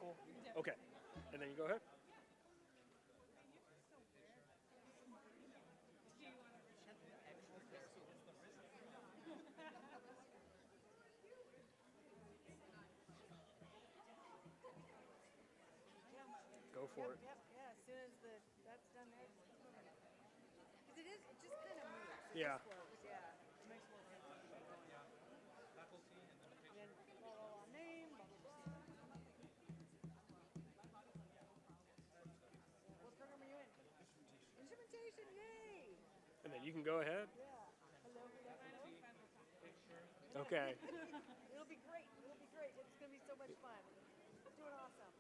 Cool. Okay. And then you go ahead. Go for it. Yep. Yeah. As soon as that's done there, because it just kind of moves. Yeah. Just flows. Yeah. It makes more sense. And then blah, blah, blah, name. Blah, blah, blah. What program are you in? Instrumentation. Yay. And then you can go ahead. Yeah. Hello. Okay. It'll be great. It'll be great. It's gonna be so much fun. Doing awesome.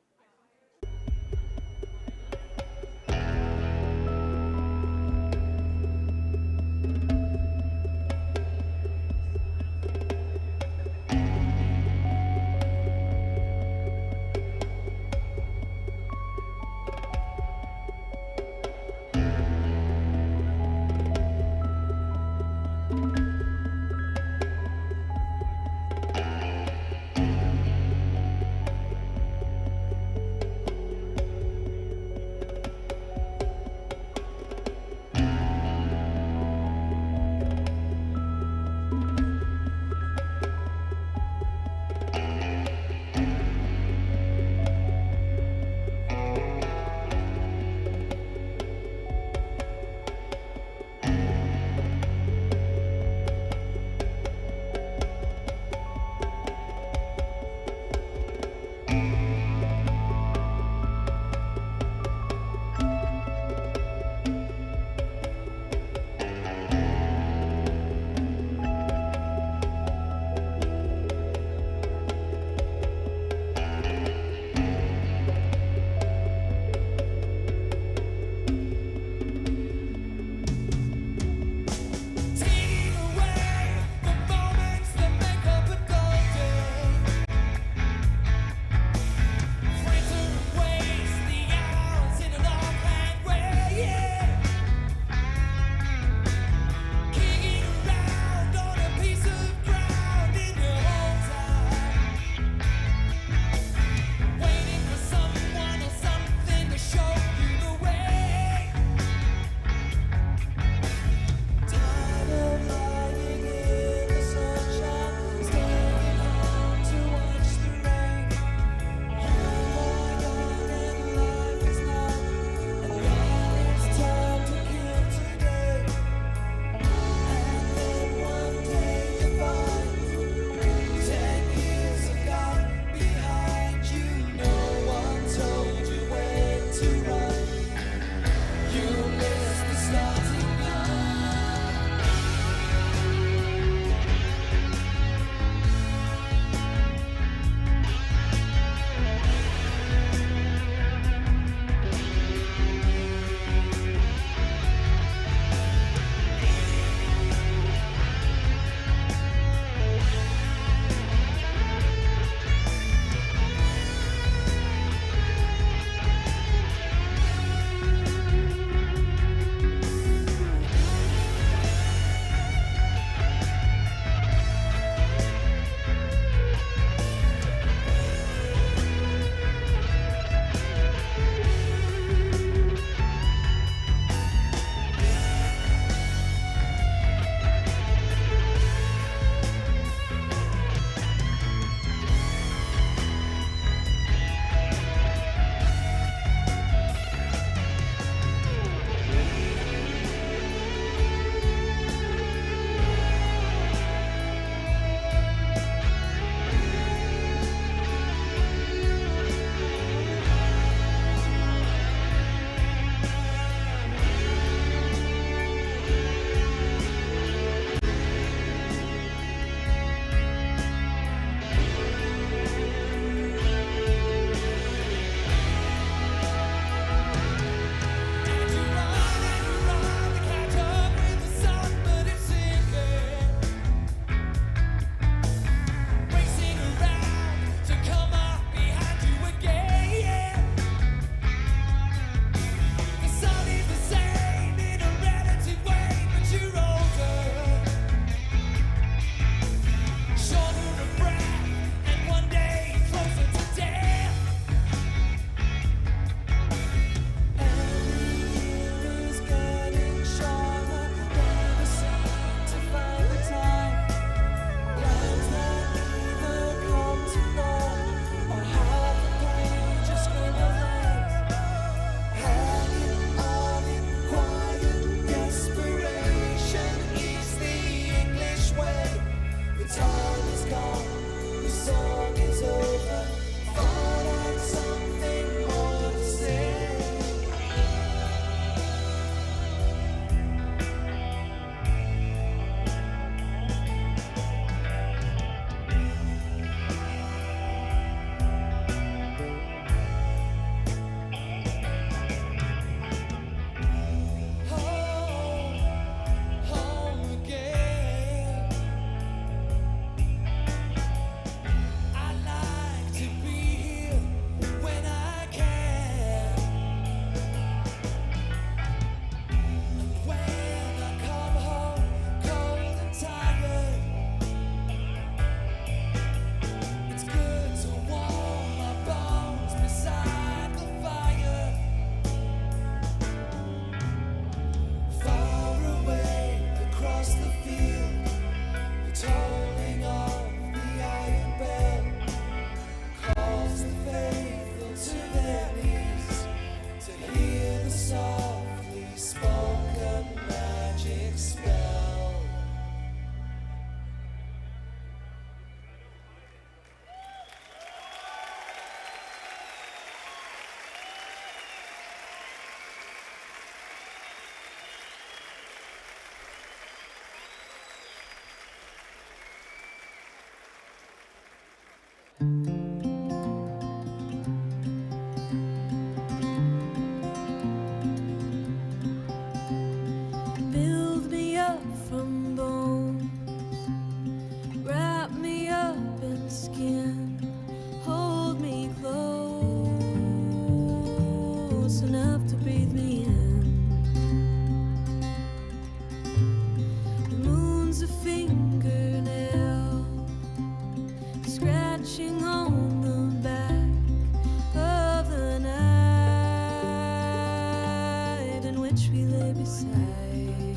which we lay beside.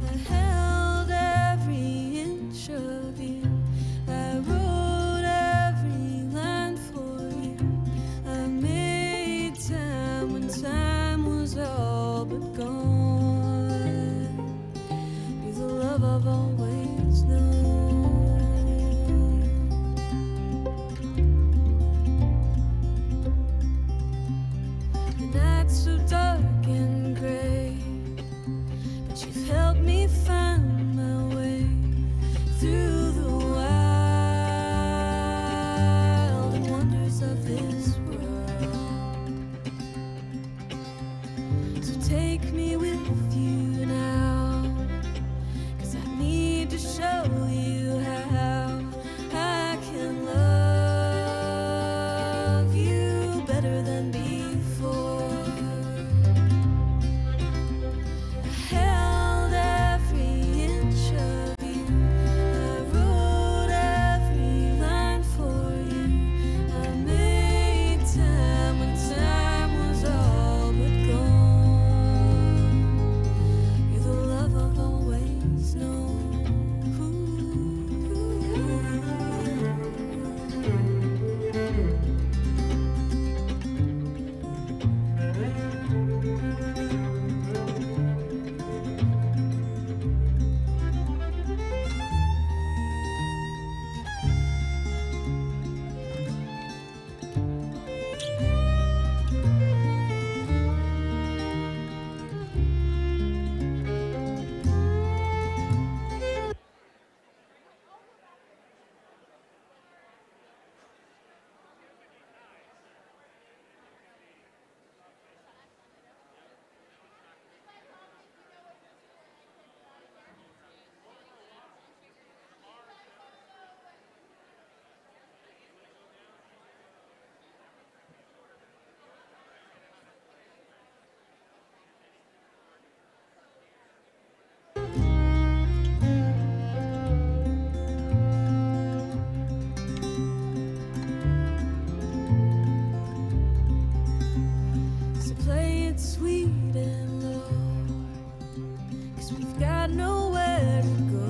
I held every inch of you. I wrote every line for you. I made time when time was all but gone. You're the love I've always known. The nights so dark and gray, but you've helped me find my way through the wild and wonders of this world. So take me with you now, 'cause I need to show you how I can love you better than before. I held every inch of you. I wrote every line for you. I made time when time was all but gone. You're the love I've always known. So play it sweet and low, 'cause we've got nowhere to go.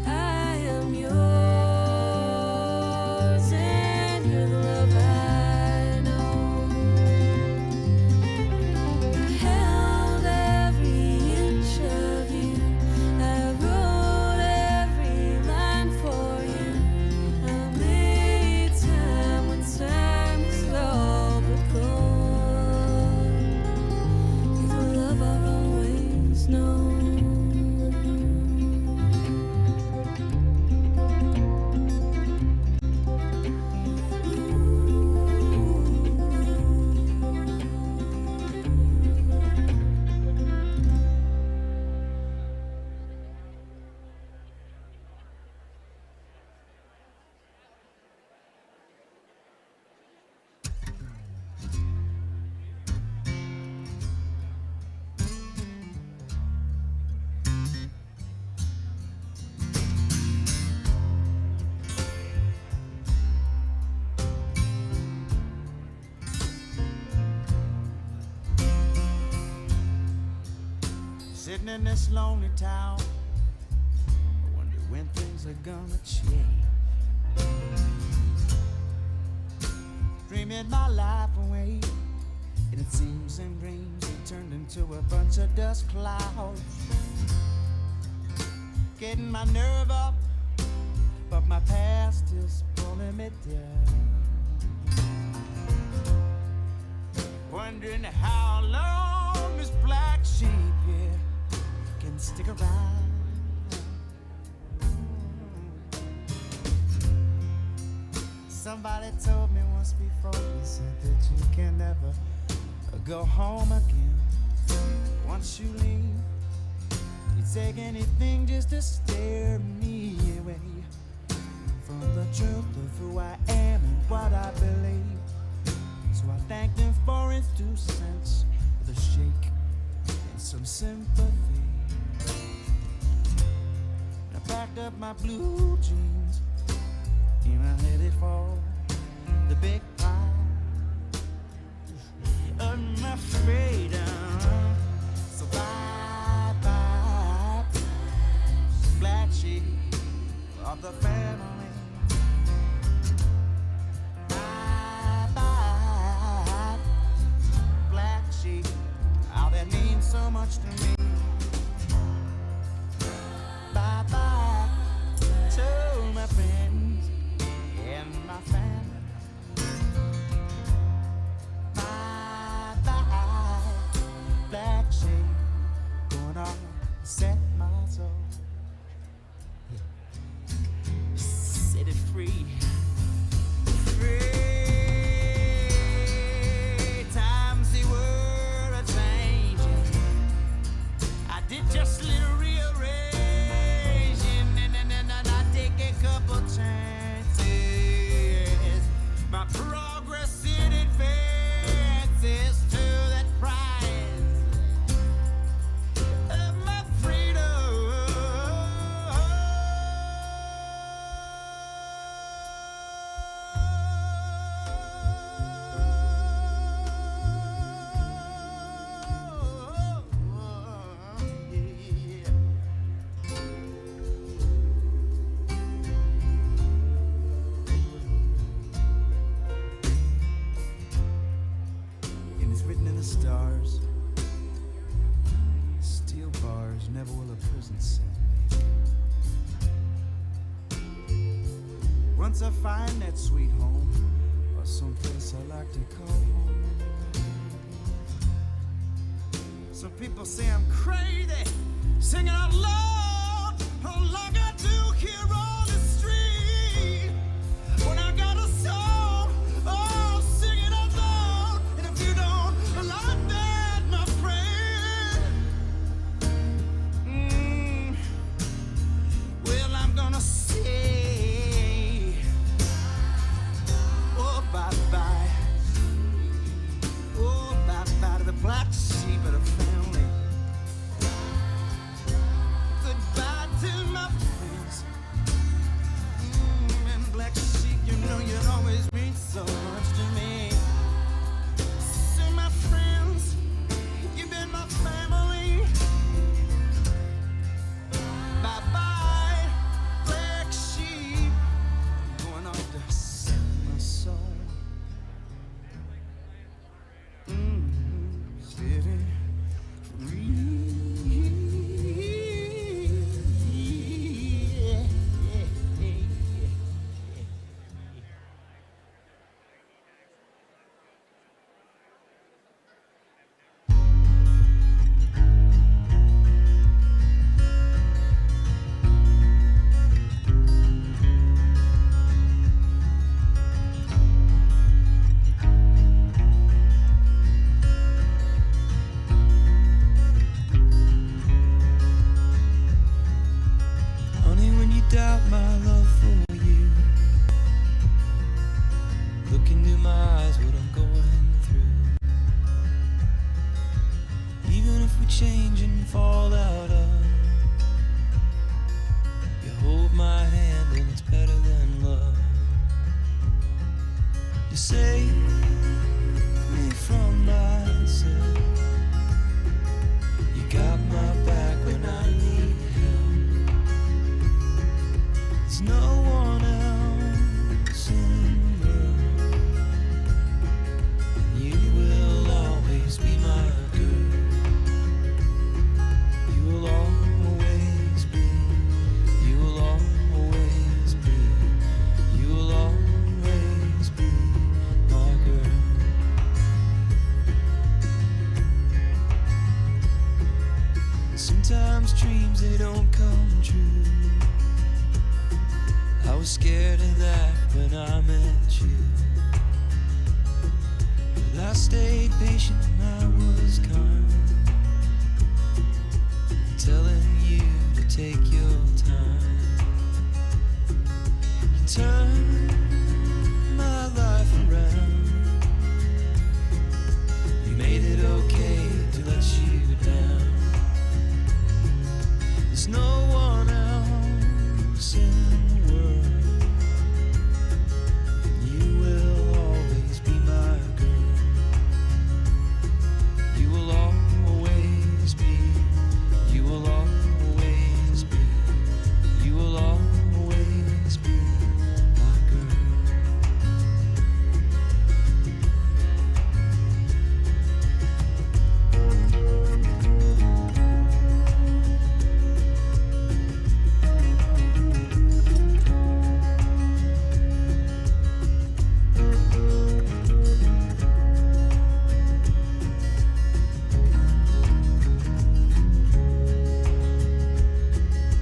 I am yours and you're the love I know. I held every inch of you. I wrote every line for you. I made time when time was all but gone. You're the love I've always known. Sitting in this lonely town, I wonder when things are gonna change. Dreaming my life away, and it seems in dreams it turned into a bunch of dust clouds. Getting my nerve up, but my past is pulling me down. Wondering how long this black sheep here can stick around. Somebody told me once before, he said that you can never go home again. Once you leave, you take anything just to steer me away from the truth of who I am and what I believe. So I thanked him for his 2 cents with a shake and some sympathy. And I packed up my blue jeans and I headed for the big pie. flowers and Sand Lake. Once I find that sweet home, or someplace I like to call home. Some people say I'm crazy, singing out loud, like I do here on the street. When I got a song, oh, sing it out loud. And if you don't like that, my friend, well, I'm gonna say, oh, bye-bye. Oh, bye-bye to the black sheep of the family. Goodbye to my friends. And black sheep, you know you'd always mean so much to me. So my friends, you've been my family. Bye-bye, black sheep. I'm going off to sing my song. Living free. Honey, when you doubt my love for you, look into my eyes, what I'm going through. Even if we change and fall out of, you hold my hand and it's better than love. You save me from myself. You got my back when I need help. There's no one else in the world. You will always be my girl. You will always be. You will always be. You will always be my girl. Sometimes dreams, they don't come true. I was scared of that when I met you, but I stayed patient and I was kind, telling you to take your time. You turned my life around. You made it okay to let you down. There's no one else in the world. You will always be my girl. You will always be. You will always be. You will always be my girl.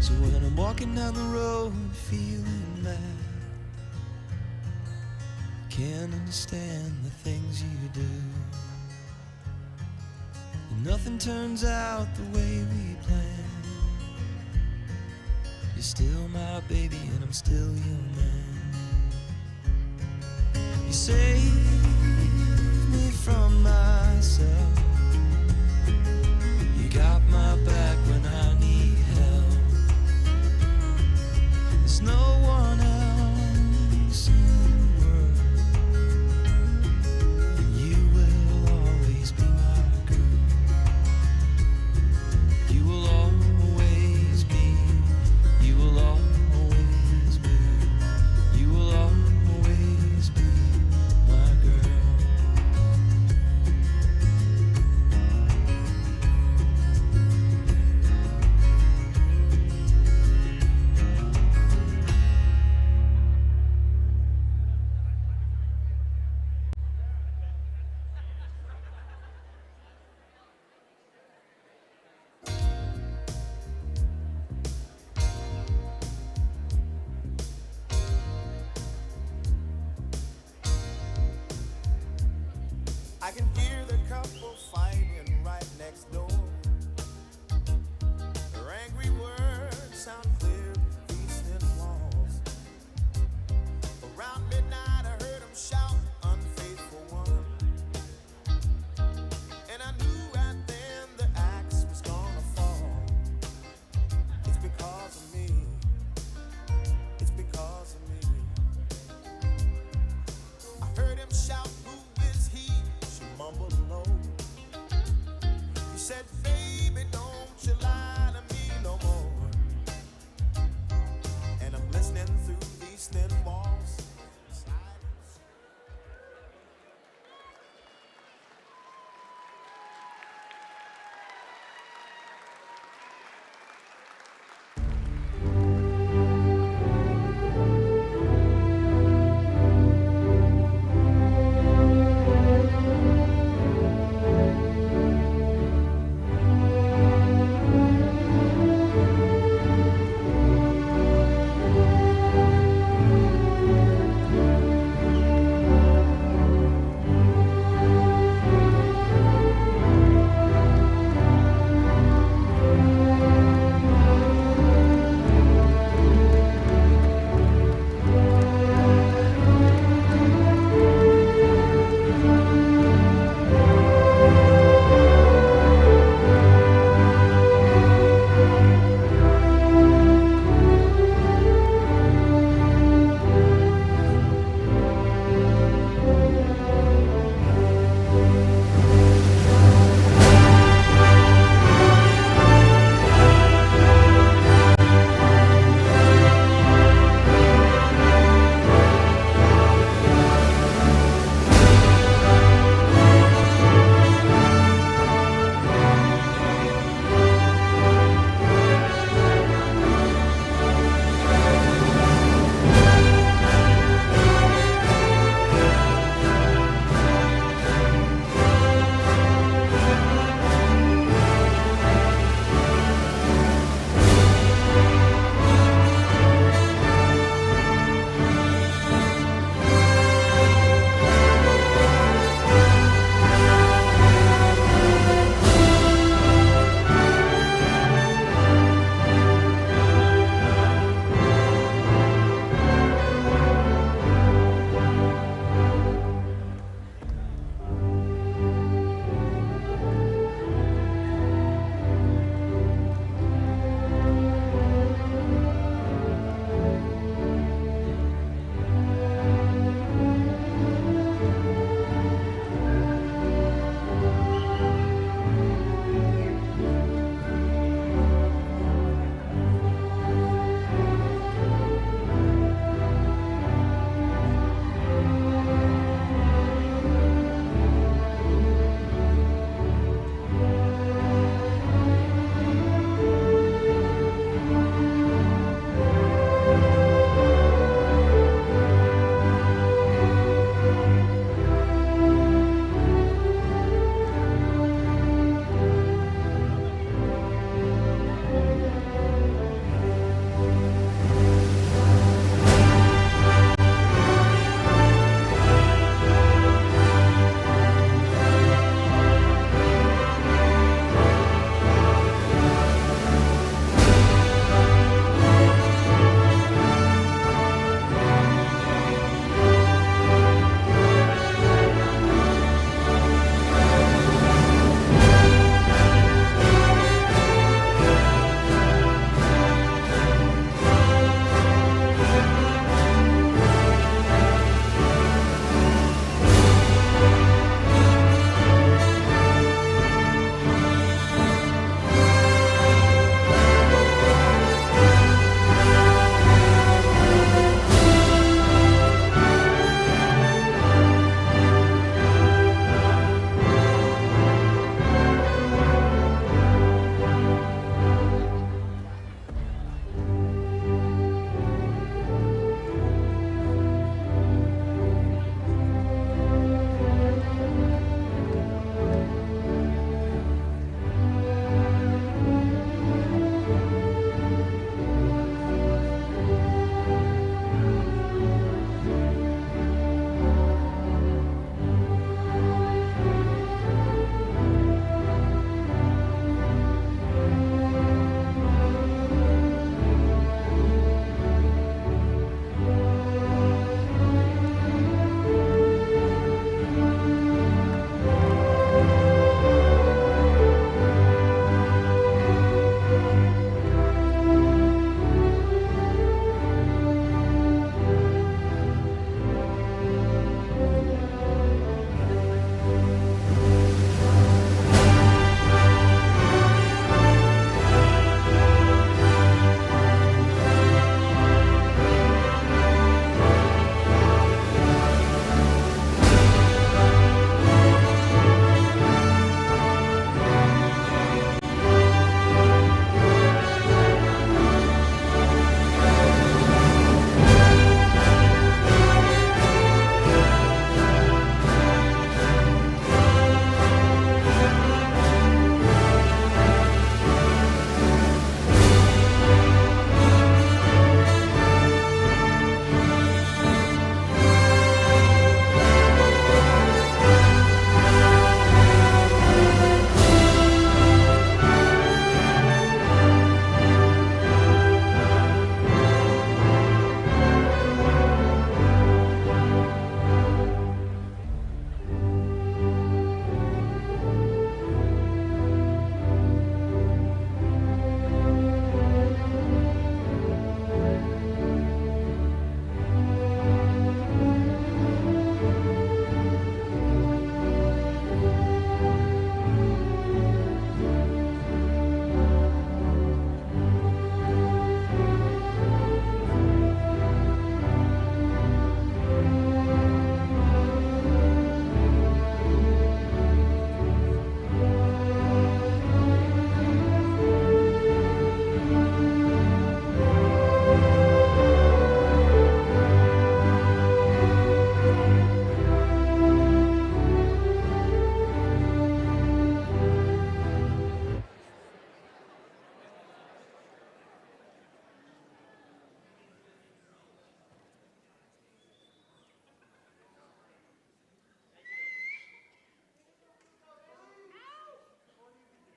So when I'm walking down the road feeling mad, can't understand the things you do, and nothing turns out the way we planned. You're still my baby and I'm still your man. You saved me from myself. You got my back when I need help. There's no one else in the world. And you will always be my girl. You will always be. You will always be. You will always be my girl. I can hear the couple fighting right next door. Their angry words sound clear through these thin walls. Around midnight I heard them shout, unfaithful one. And I knew right then the axe was gonna fall. It's because of me. It's because of me. I heard him shout, who is he? She mumbled low. He said, baby, don't you lie to me no more. And I'm listening through these thin walls.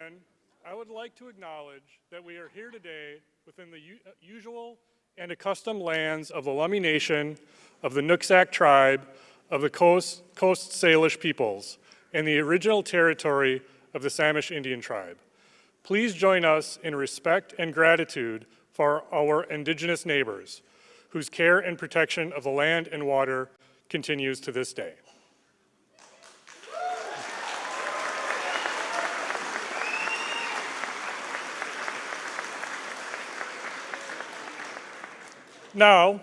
begin, I would like to acknowledge that we are here today within the usual and accustomed lands of the Lummi Nation, of the Nooksack tribe, of the Coast Salish peoples, and the original territory of the Samish Indian tribe. Please join us in respect and gratitude for our Indigenous neighbors, whose care and protection of the land and water continues to this day. Now,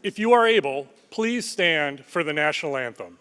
if you are able, please stand for the national anthem.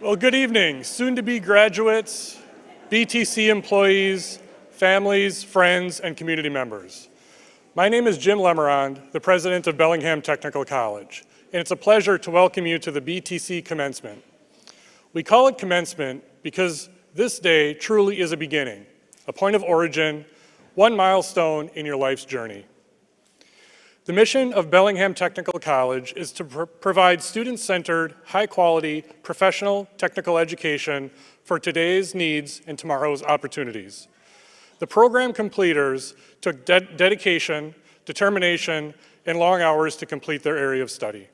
Well, good evening, soon-to-be graduates, BTC employees, families, friends, and community members. My name is Jim Lemerond, the president of Bellingham Technical College, and it's a pleasure to welcome you to the BTC commencement. We call it commencement because this day truly is a beginning, a point of origin, one milestone in your life's journey. The mission of Bellingham Technical College is to provide student-centered, high-quality, professional technical education for today's needs and tomorrow's opportunities. The program completers took dedication, determination, and long hours to complete their area of study.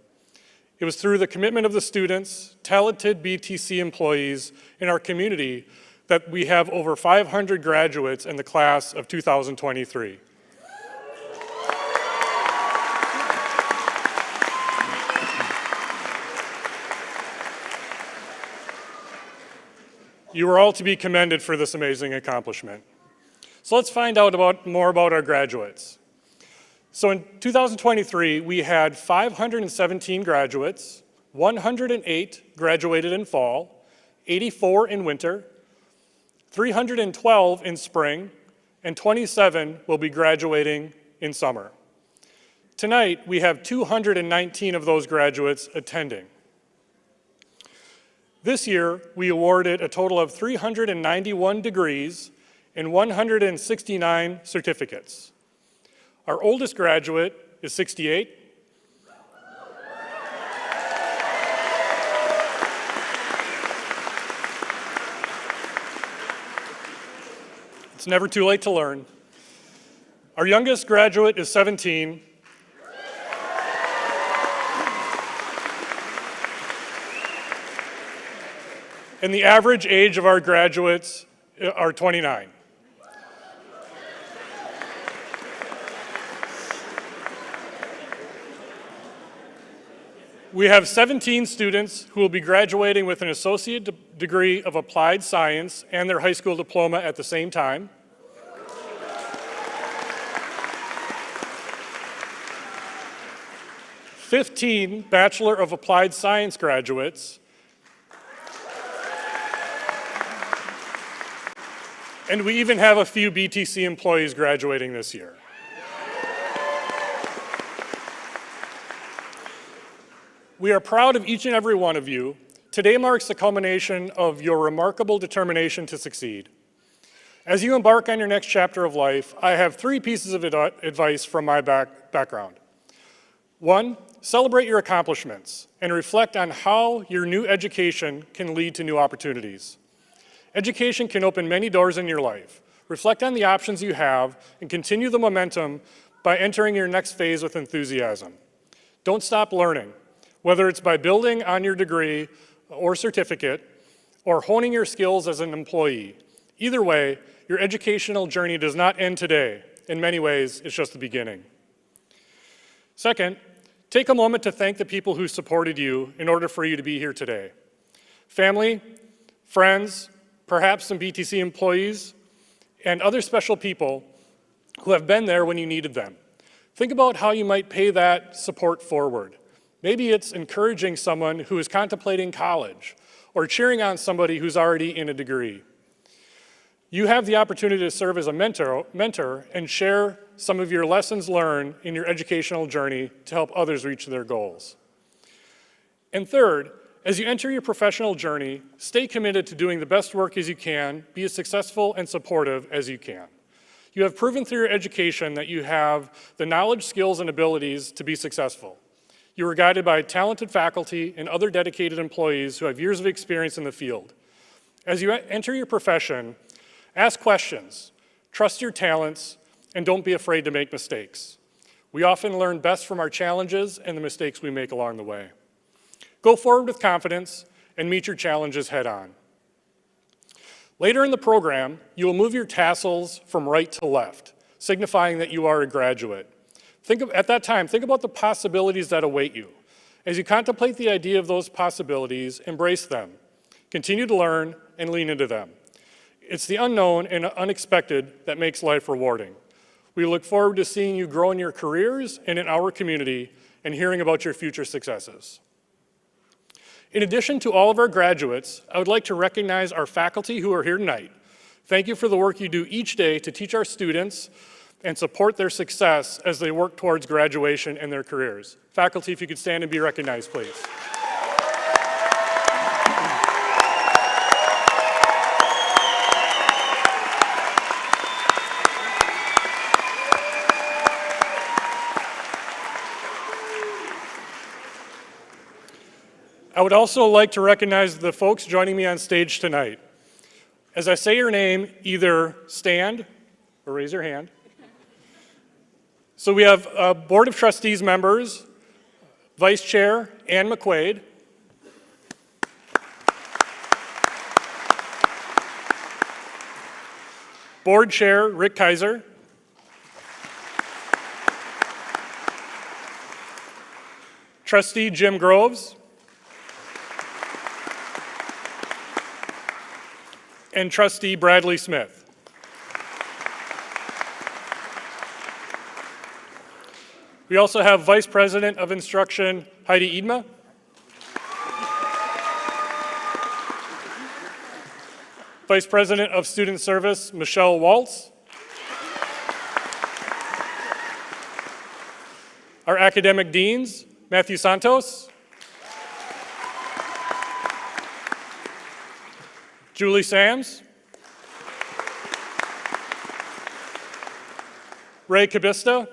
It was through the commitment of the students, talented BTC employees, and our community that we have over 500 graduates in the class of 2023. You are all to be commended for this amazing accomplishment. So let's find out more about our graduates. So in 2023, we had 517 graduates, 108 graduated in fall, 84 in winter, 312 in spring, and 27 will be graduating in summer. Tonight, we have 219 of those graduates attending. This year, we awarded a total of 391 degrees and 169 certificates. Our oldest graduate is 68. It's never too late to learn. Our youngest graduate is 17. And the average age of our graduates are 29. We have 17 students who will be graduating with an associate degree of applied science and their high school diploma at the same time. "15 Bachelor of Applied Science graduates, and we even have a few BTC employees graduating this year. We are proud of each and every one of you. Today marks the culmination of your remarkable determination to succeed. As you embark on your next chapter of life, I have 3 pieces of advice from my background. One, celebrate your accomplishments and reflect on how your new education can lead to new opportunities. Education can open many doors in your life. Reflect on the options you have and continue the momentum by entering your next phase with enthusiasm. Don't stop learning, whether it's by building on your degree or certificate or honing your skills as an employee. Either way, your educational journey does not end today. In many ways, it's just the beginning. Second, take a moment to thank the people who supported you in order for you to be here today. Family, friends, perhaps some BTC employees, and other special people who have been there when you needed them. Think about how you might pay that support forward. Maybe it's encouraging someone who is contemplating college or cheering on somebody who's already in a degree. You have the opportunity to serve as a mentor and share some of your lessons learned in your educational journey to help others reach their goals. And third, as you enter your professional journey, stay committed to doing the best work as you can, be as successful and supportive as you can. You have proven through your education that you have the knowledge, skills, and abilities to be successful. You are guided by talented faculty and other dedicated employees who have years of experience in the field. As you enter your profession, ask questions, trust your talents, and don't be afraid to make mistakes. We often learn best from our challenges and the mistakes we make along the way. Go forward with confidence and meet your challenges head on. Later in the program, you will move your tassels from right to left, signifying that you are a graduate. At that time, think about the possibilities that await you. As you contemplate the idea of those possibilities, embrace them. Continue to learn and lean into them. It's the unknown and unexpected that makes life rewarding. We look forward to seeing you grow in your careers and in our community and hearing about your future successes. In addition to all of our graduates, I would like to recognize our faculty who are here tonight. Thank you for the work you do each day to teach our students and support their success as they work towards graduation in their careers. Faculty, if you could stand and be recognized, please. I would also like to recognize the folks joining me on stage tonight. As I say your name, either stand or raise your hand. So we have Board of Trustees members, Vice Chair Ann McQuaid, Board Chair Rick Kaiser, Trustee Jim Groves, and Trustee Bradley Smith. We also have Vice President of Instruction Heidi Edma, Vice President of Student Service Michelle Waltz, our academic deans Matthew Santos, Julie Sams, Ray Cabista,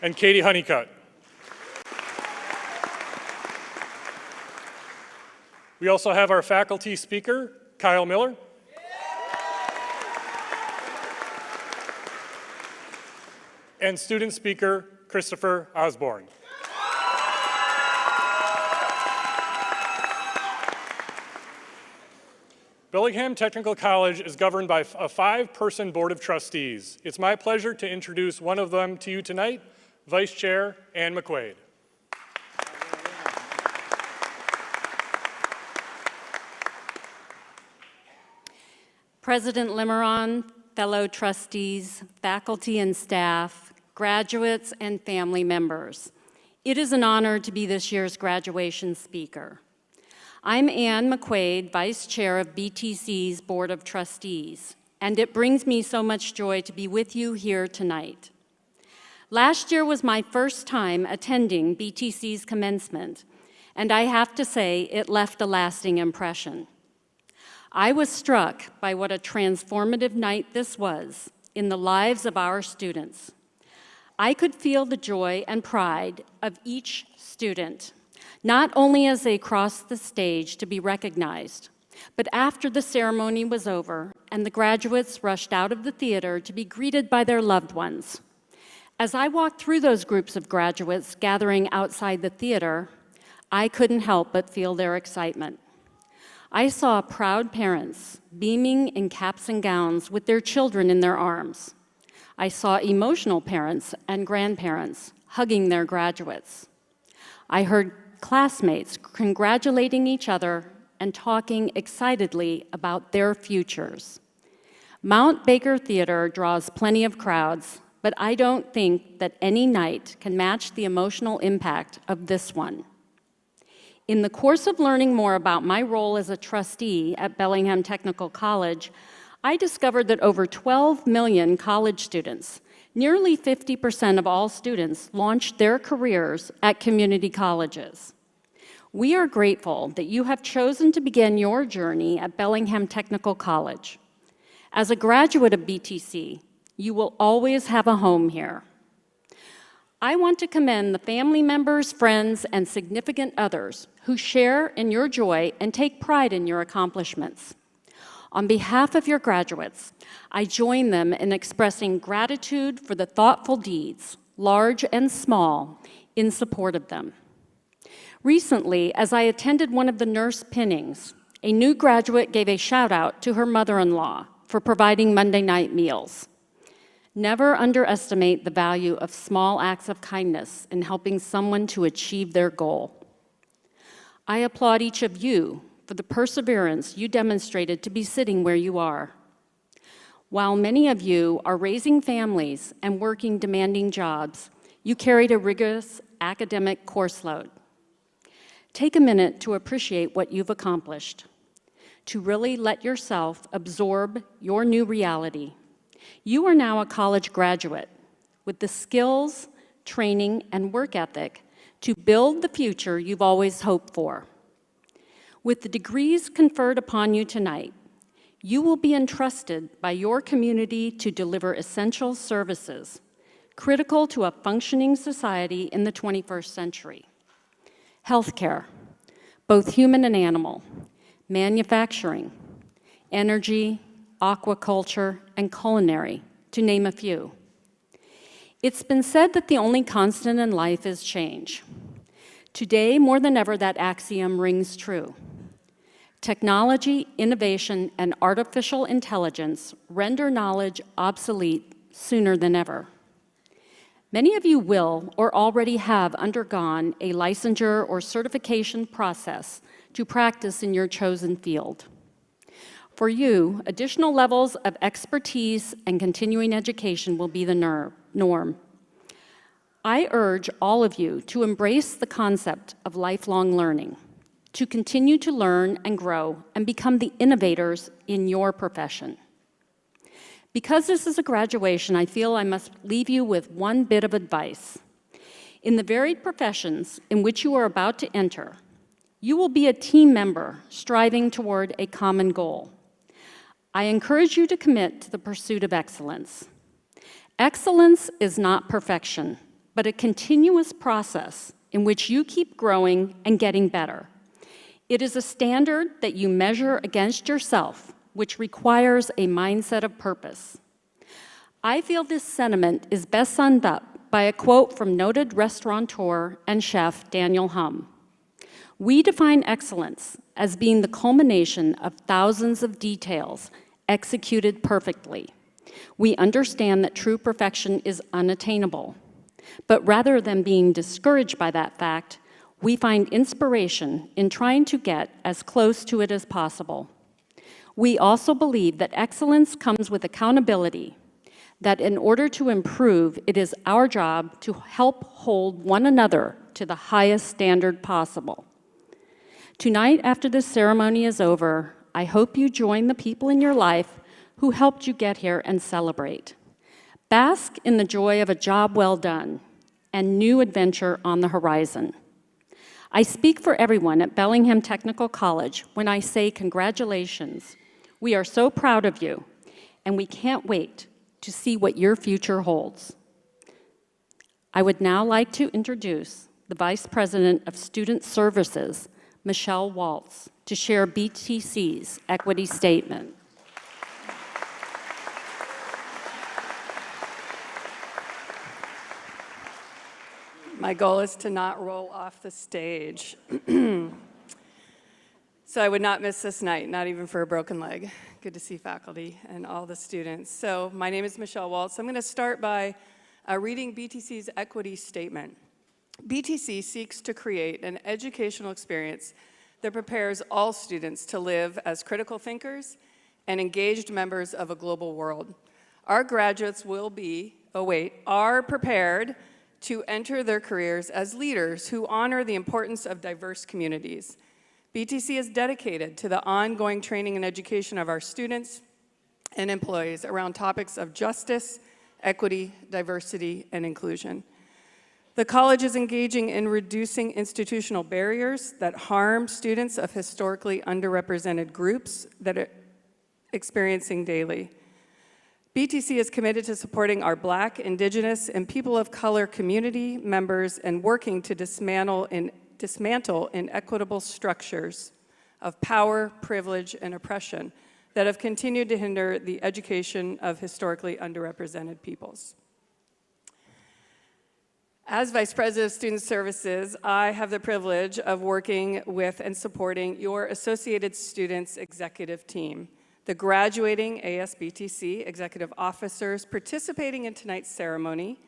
and Katie Honeycutt. We also have our faculty speaker, Kyle Miller. And student speaker, Christopher Osborne. Bellingham Technical College is governed by a 5-person board of trustees. It's my pleasure to introduce one of them to you tonight, Vice Chair Ann McQuaid. President Limeron, fellow trustees, faculty and staff, graduates, and family members, it is an honor to be this year's graduation speaker. I'm Ann McQuaid, Vice Chair of BTC's Board of Trustees, and it brings me so much joy to be with you here tonight. Last year was my first time attending BTC's commencement, and I have to say it left a lasting impression. I was struck by what a transformative night this was, in the lives of our students. I could feel the joy and pride of each student, not only as they crossed the stage to be recognized, but after the ceremony was over and the graduates rushed out of the theater to be greeted by their loved ones. As I walked through those groups of graduates gathering outside the theater, I couldn't help but feel their excitement. I saw proud parents beaming in caps and gowns with their children in their arms. I saw emotional parents and grandparents hugging their graduates. I heard classmates congratulating each other and talking excitedly about their futures. Mount Baker Theater draws plenty of crowds, but I don't think that any night can match the emotional impact of this one. In the course of learning more about my role as a trustee at Bellingham Technical College, I discovered that over 12 million college students, nearly 50% of all students, launched their careers at community colleges. We are grateful that you have chosen to begin your journey at Bellingham Technical College. As a graduate of BTC, you will always have a home here. I want to commend the family members, friends, and significant others who share in your joy and take pride in your accomplishments. On behalf of your graduates, I join them in expressing gratitude for the thoughtful deeds, large and small, in support of them. Recently, as I attended one of the nurse pinnings, a new graduate gave a shout out to her mother-in-law for providing Monday night meals. Never underestimate the value of small acts of kindness in helping someone to achieve their goal. I applaud each of you for the perseverance you demonstrated to be sitting where you are. While many of you are raising families and working demanding jobs, you carried a rigorous academic course load. Take a minute to appreciate what you've accomplished, to really let yourself absorb your new reality. You are now a college graduate with the skills, training, and work ethic to build the future you've always hoped for. With the degrees conferred upon you tonight, you will be entrusted by your community to deliver essential services critical to a functioning society in the 21st century. Healthcare, both human and animal, manufacturing, energy, aquaculture, and culinary, to name a few. It's been said that the only constant in life is change. Today, more than ever, that axiom rings true. Technology, innovation, and artificial intelligence render knowledge obsolete sooner than ever. Many of you will or already have undergone a licensure or certification process to practice in your chosen field. For you, additional levels of expertise and continuing education will be the norm. I urge all of you to embrace the concept of lifelong learning, to continue to learn and grow and become the innovators in your profession. Because this is a graduation, I feel I must leave you with one bit of advice. In the varied professions in which you are about to enter, you will be a team member striving toward a common goal. I encourage you to commit to the pursuit of excellence. Excellence is not perfection, but a continuous process in which you keep growing and getting better. It is a standard that you measure against yourself, which requires a mindset of purpose. I feel this sentiment is best summed up by a quote from noted restaurateur and chef Daniel Humm. We define excellence as being the culmination of thousands of details executed perfectly. We understand that true perfection is unattainable, but rather than being discouraged by that fact, we find inspiration in trying to get as close to it as possible. We also believe that excellence comes with accountability, that in order to improve, it is our job to help hold one another to the highest standard possible. Tonight, after this ceremony is over, I hope you join the people in your life who helped you get here and celebrate. Bask in the joy of a job well done and new adventure on the horizon. I speak for everyone at Bellingham Technical College when I say congratulations. We are so proud of you, and we can't wait to see what your future holds. I would now like to introduce the Vice President of Student Services, Michelle Waltz, to share BTC's equity statement. My goal is to not roll off the stage. So I would not miss this night, not even for a broken leg. Good to see faculty and all the students. So my name is Michelle Waltz. I'm going to start by reading BTC's equity statement. BTC seeks to create an educational experience that prepares all students to live as critical thinkers and engaged members of a global world. Our graduates are prepared to enter their careers as leaders who honor the importance of diverse communities. BTC is dedicated to the ongoing training and education of our students and employees around topics of justice, equity, diversity, and inclusion. The college is engaging in reducing institutional barriers that harm students of historically underrepresented groups that are experiencing daily. BTC is committed to supporting our Black, Indigenous, and people of color community members and working to dismantle inequitable structures of power, privilege, and oppression that have continued to hinder the education of historically underrepresented peoples. As Vice President of Student Services, I have the privilege of working with and supporting your Associated Students Executive Team. The graduating ASBTC executive officers participating in tonight's ceremony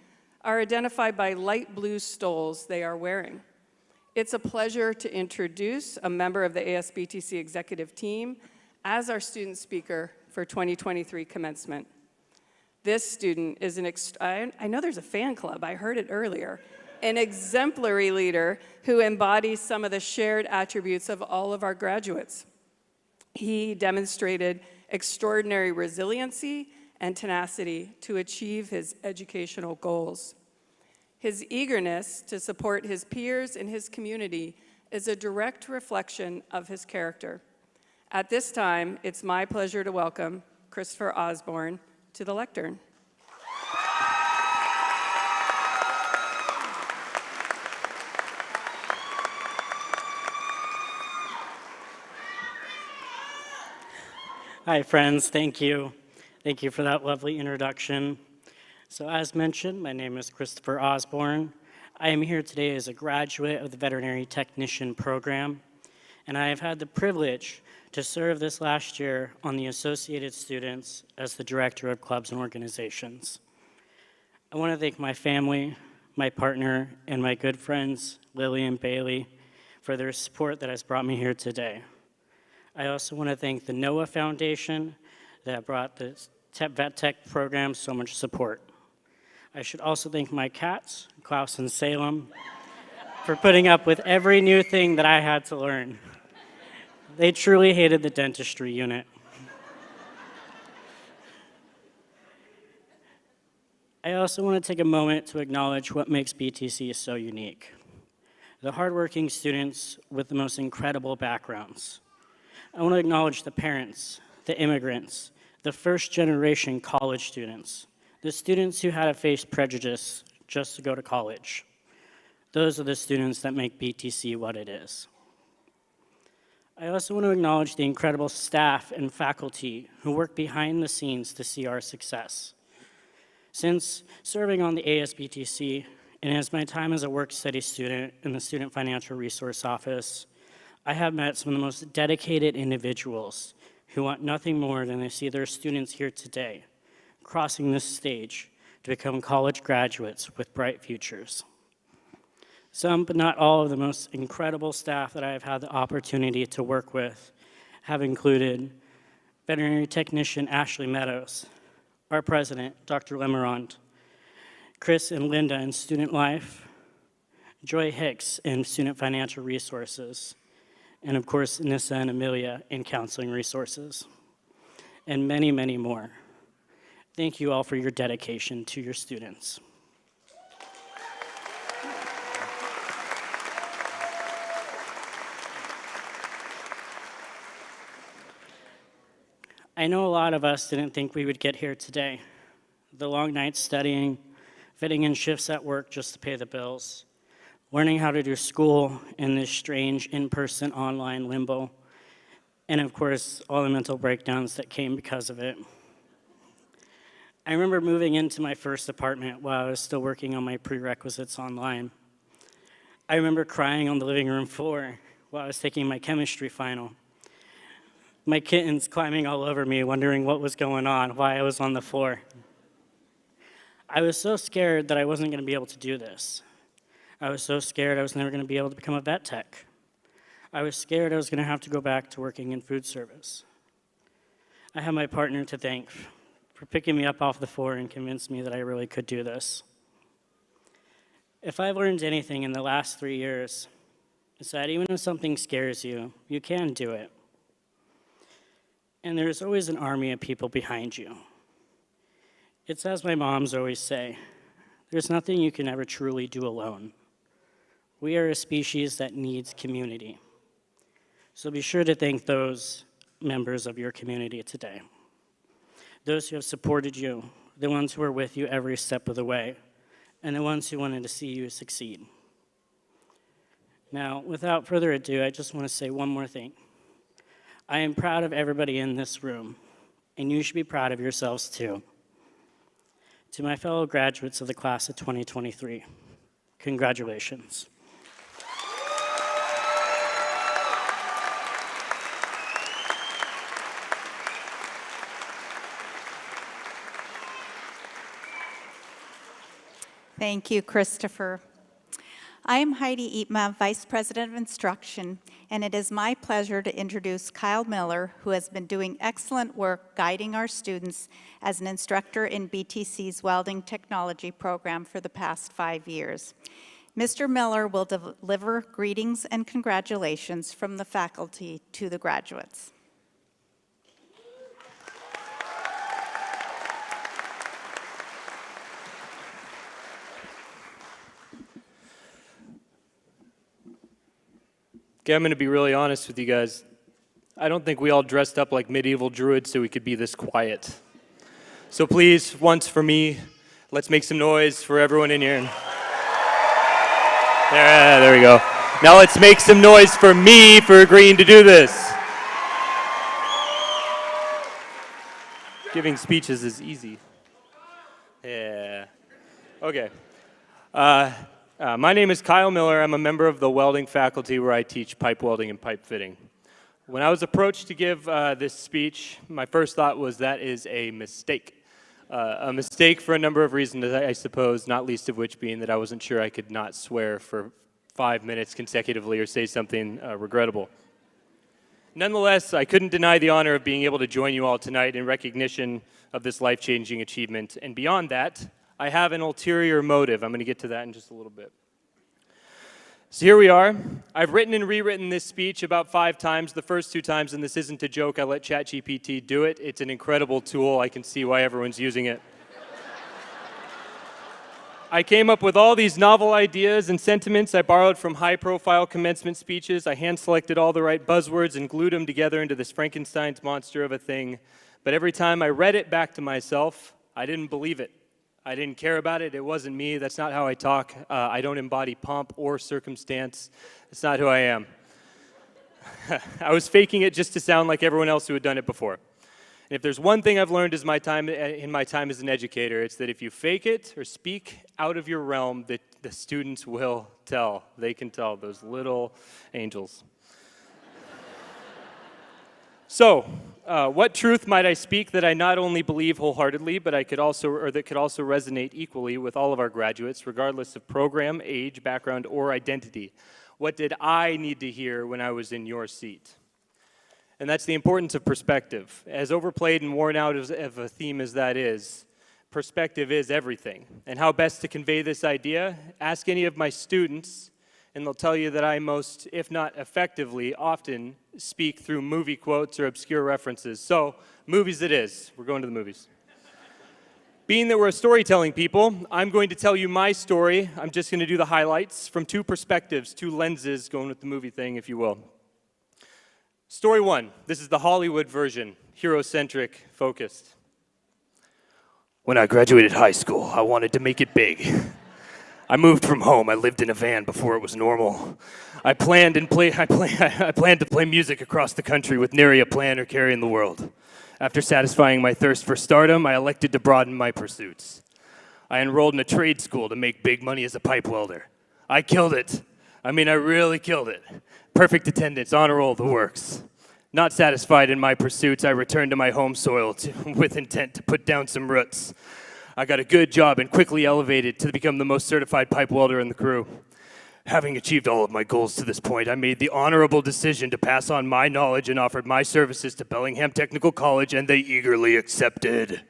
are identified by light blue stoles they are wearing. It's a pleasure to introduce a member of the ASBTC executive team as our student speaker for 2023 commencement. This student is I know there's a fan club, I heard it earlier, an exemplary leader who embodies some of the shared attributes of all of our graduates. He demonstrated extraordinary resiliency and tenacity to achieve his educational goals. His eagerness to support his peers and his community is a direct reflection of his character. At this time, it's my pleasure to welcome Christopher Osborne to the lectern. Hi, friends. Thank you. Thank you for that lovely introduction. So as mentioned, my name is Christopher Osborne. I am here today as a graduate of the Veterinary Technician program, and I have had the privilege to serve this last year on the Associated Students as the Director of Clubs and Organizations. I want to thank my family, my partner, and my good friends, Lily and Bailey, for their support that has brought me here today. I also want to thank the NOAA Foundation that brought the Vet Tech program so much support. I should also thank my cats, Klaus and Salem, for putting up with every new thing that I had to learn. They truly hated the dentistry unit. I also want to take a moment to acknowledge what makes BTC so unique. The hardworking students with the most incredible backgrounds. I want to acknowledge the parents, the immigrants, the first-generation college students, the students who had to face prejudice just to go to college. Those are the students that make BTC what it is. I also want to acknowledge the incredible staff and faculty who work behind the scenes to see our success. Since serving on the ASBTC, and as my time as a work-study student in the Student Financial Resource Office, I have met some of the most dedicated individuals who want nothing more than to see their students here today, crossing this stage to become college graduates with bright futures. Some, but not all, of the most incredible staff that I have had the opportunity to work with have included Veterinary Technician Ashley Meadows, our President, Dr. Lemerand, Chris and Linda in Student Life, Joy Hicks in Student Financial Resources, and of course, Nissa and Amelia in Counseling Resources, and many, many more. Thank you all for your dedication to your students. I know a lot of us didn't think we would get here today. the long nights studying, fitting in shifts at work just to pay the bills, learning how to do school in this strange in-person online limbo, and of course, all the mental breakdowns that came because of it. I remember moving into my first apartment while I was still working on my prerequisites online. I remember crying on the living room floor while I was taking my chemistry final. My kittens climbing all over me, wondering what was going on, why I was on the floor. I was so scared that I wasn't going to be able to do this. I was so scared I was never going to be able to become a vet tech. I was scared I was going to have to go back to working in food service. I have my partner to thank for picking me up off the floor and convinced me that I really could do this. If I've learned anything in the last 3 years, it's that even if something scares you, you can do it. And there's always an army of people behind you. It's as my moms always say, there's nothing you can ever truly do alone. We are a species that needs community. So be sure to thank those members of your community today. Those who have supported you, the ones who are with you every step of the way, and the ones who wanted to see you succeed. Now, without further ado, I just want to say one more thing. I am proud of everybody in this room, and you should be proud of yourselves too. To my fellow graduates of the class of 2023, congratulations. Thank you, Christopher. I am Heidi Eatma, Vice President of Instruction, and it is my pleasure to introduce Kyle Miller, who has been doing excellent work guiding our students as an instructor in BTC's welding technology program for the past 5 years. Mr. Miller will deliver greetings and congratulations from the faculty to the graduates. Okay, I'm going to be really honest with you guys. I don't think we all dressed up like medieval druids so we could be this quiet. So please, once for me, let's make some noise for everyone in here. There we go. Now let's make some noise for me for agreeing to do this. Giving speeches is easy. Yeah. Okay. My name is Kyle Miller. I'm a member of the welding faculty where I teach pipe welding and pipe fitting. When I was approached to give this speech, my first thought was that is a mistake. A mistake for a number of reasons, I suppose, not least of which being that I wasn't sure I could not swear for 5 minutes consecutively or say something regrettable. Nonetheless, I couldn't deny the honor of being able to join you all tonight in recognition of this life-changing achievement. And beyond that, I have an ulterior motive. I'm going to get to that in just a little bit. So here we are. I've written and rewritten this speech about 5 times. The first 2 times, and this isn't a joke, I let ChatGPT do it. It's an incredible tool. I can see why everyone's using it. I came up with all these novel ideas and sentiments I borrowed from high-profile commencement speeches. I hand-selected all the right buzzwords and glued them together into this Frankenstein's monster of a thing. But every time I read it back to myself, I didn't believe it. I didn't care about it. It wasn't me. That's not how I talk. I don't embody pomp or circumstance. It's not who I am. I was faking it just to sound like everyone else who had done it before. And if there's one thing I've learned in my time as an educator, it's that if you fake it or speak out of your realm, the students will tell. They can tell, those little angels. So, what truth might I speak that I not only believe wholeheartedly, but that could also resonate equally with all of our graduates, regardless of program, age, background, or identity? What did I need to hear when I was in your seat? And that's the importance of perspective. As overplayed and worn out of a theme as that is, perspective is everything. And how best to convey this idea? Ask any of my students, and they'll tell you that I most, if not effectively, often speak through movie quotes or obscure references. So, movies it is. We're going to the movies. Being that we're a storytelling people, I'm going to tell you my story. I'm just going to do the highlights from 2 perspectives, 2 lenses, going with the movie thing, if you will. Story 1. This is the Hollywood version, hero-centric, focused. When I graduated high school, I wanted to make it big. I moved from home. I lived in a van before it was normal. I planned to play music across the country with nary a plan or carry in the world. After satisfying my thirst for stardom, I elected to broaden my pursuits. I enrolled in a trade school to make big money as a pipe welder. I killed it. I really killed it. Perfect attendance, honor roll, the works. Not satisfied in my pursuits, I returned to my home soil with intent to put down some roots. I got a good job and quickly elevated to become the most certified pipe welder in the crew. Having achieved all of my goals to this point, I made the honorable decision to pass on my knowledge and offered my services to Bellingham Technical College, and they eagerly accepted.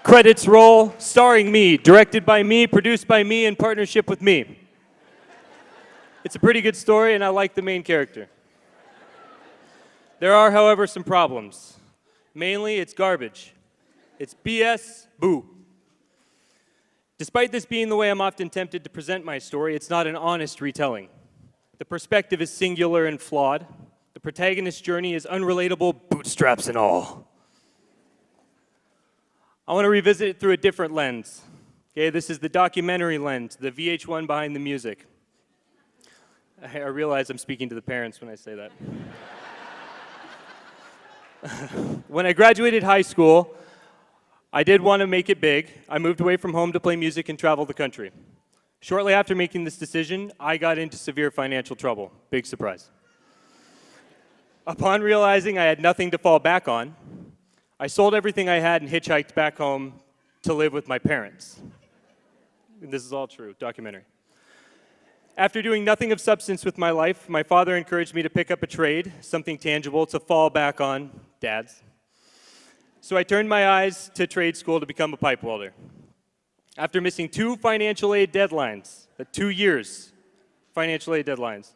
Credits roll, starring me, directed by me, produced by me, in partnership with me. It's a pretty good story, and I like the main character. There are, however, some problems. Mainly, it's garbage. It's BS, boo. Despite this being the way I'm often tempted to present my story, it's not an honest retelling. The perspective is singular and flawed. The protagonist's journey is unrelatable, bootstraps and all. I want to revisit it through a different lens. Okay, this is the documentary lens, the VH1 behind the music. I realize I'm speaking to the parents when I say that. When I graduated high school, I did want to make it big. I moved away from home to play music and travel the country. Shortly after making this decision, I got into severe financial trouble. Big surprise. Upon realizing I had nothing to fall back on, I sold everything I had and hitchhiked back home to live with my parents. This is all true, documentary. After doing nothing of substance with my life, my father encouraged me to pick up a trade, something tangible to fall back on, dads. So I turned my eyes to trade school to become a pipe welder. After missing 2 financial aid deadlines, 2 years financial aid deadlines,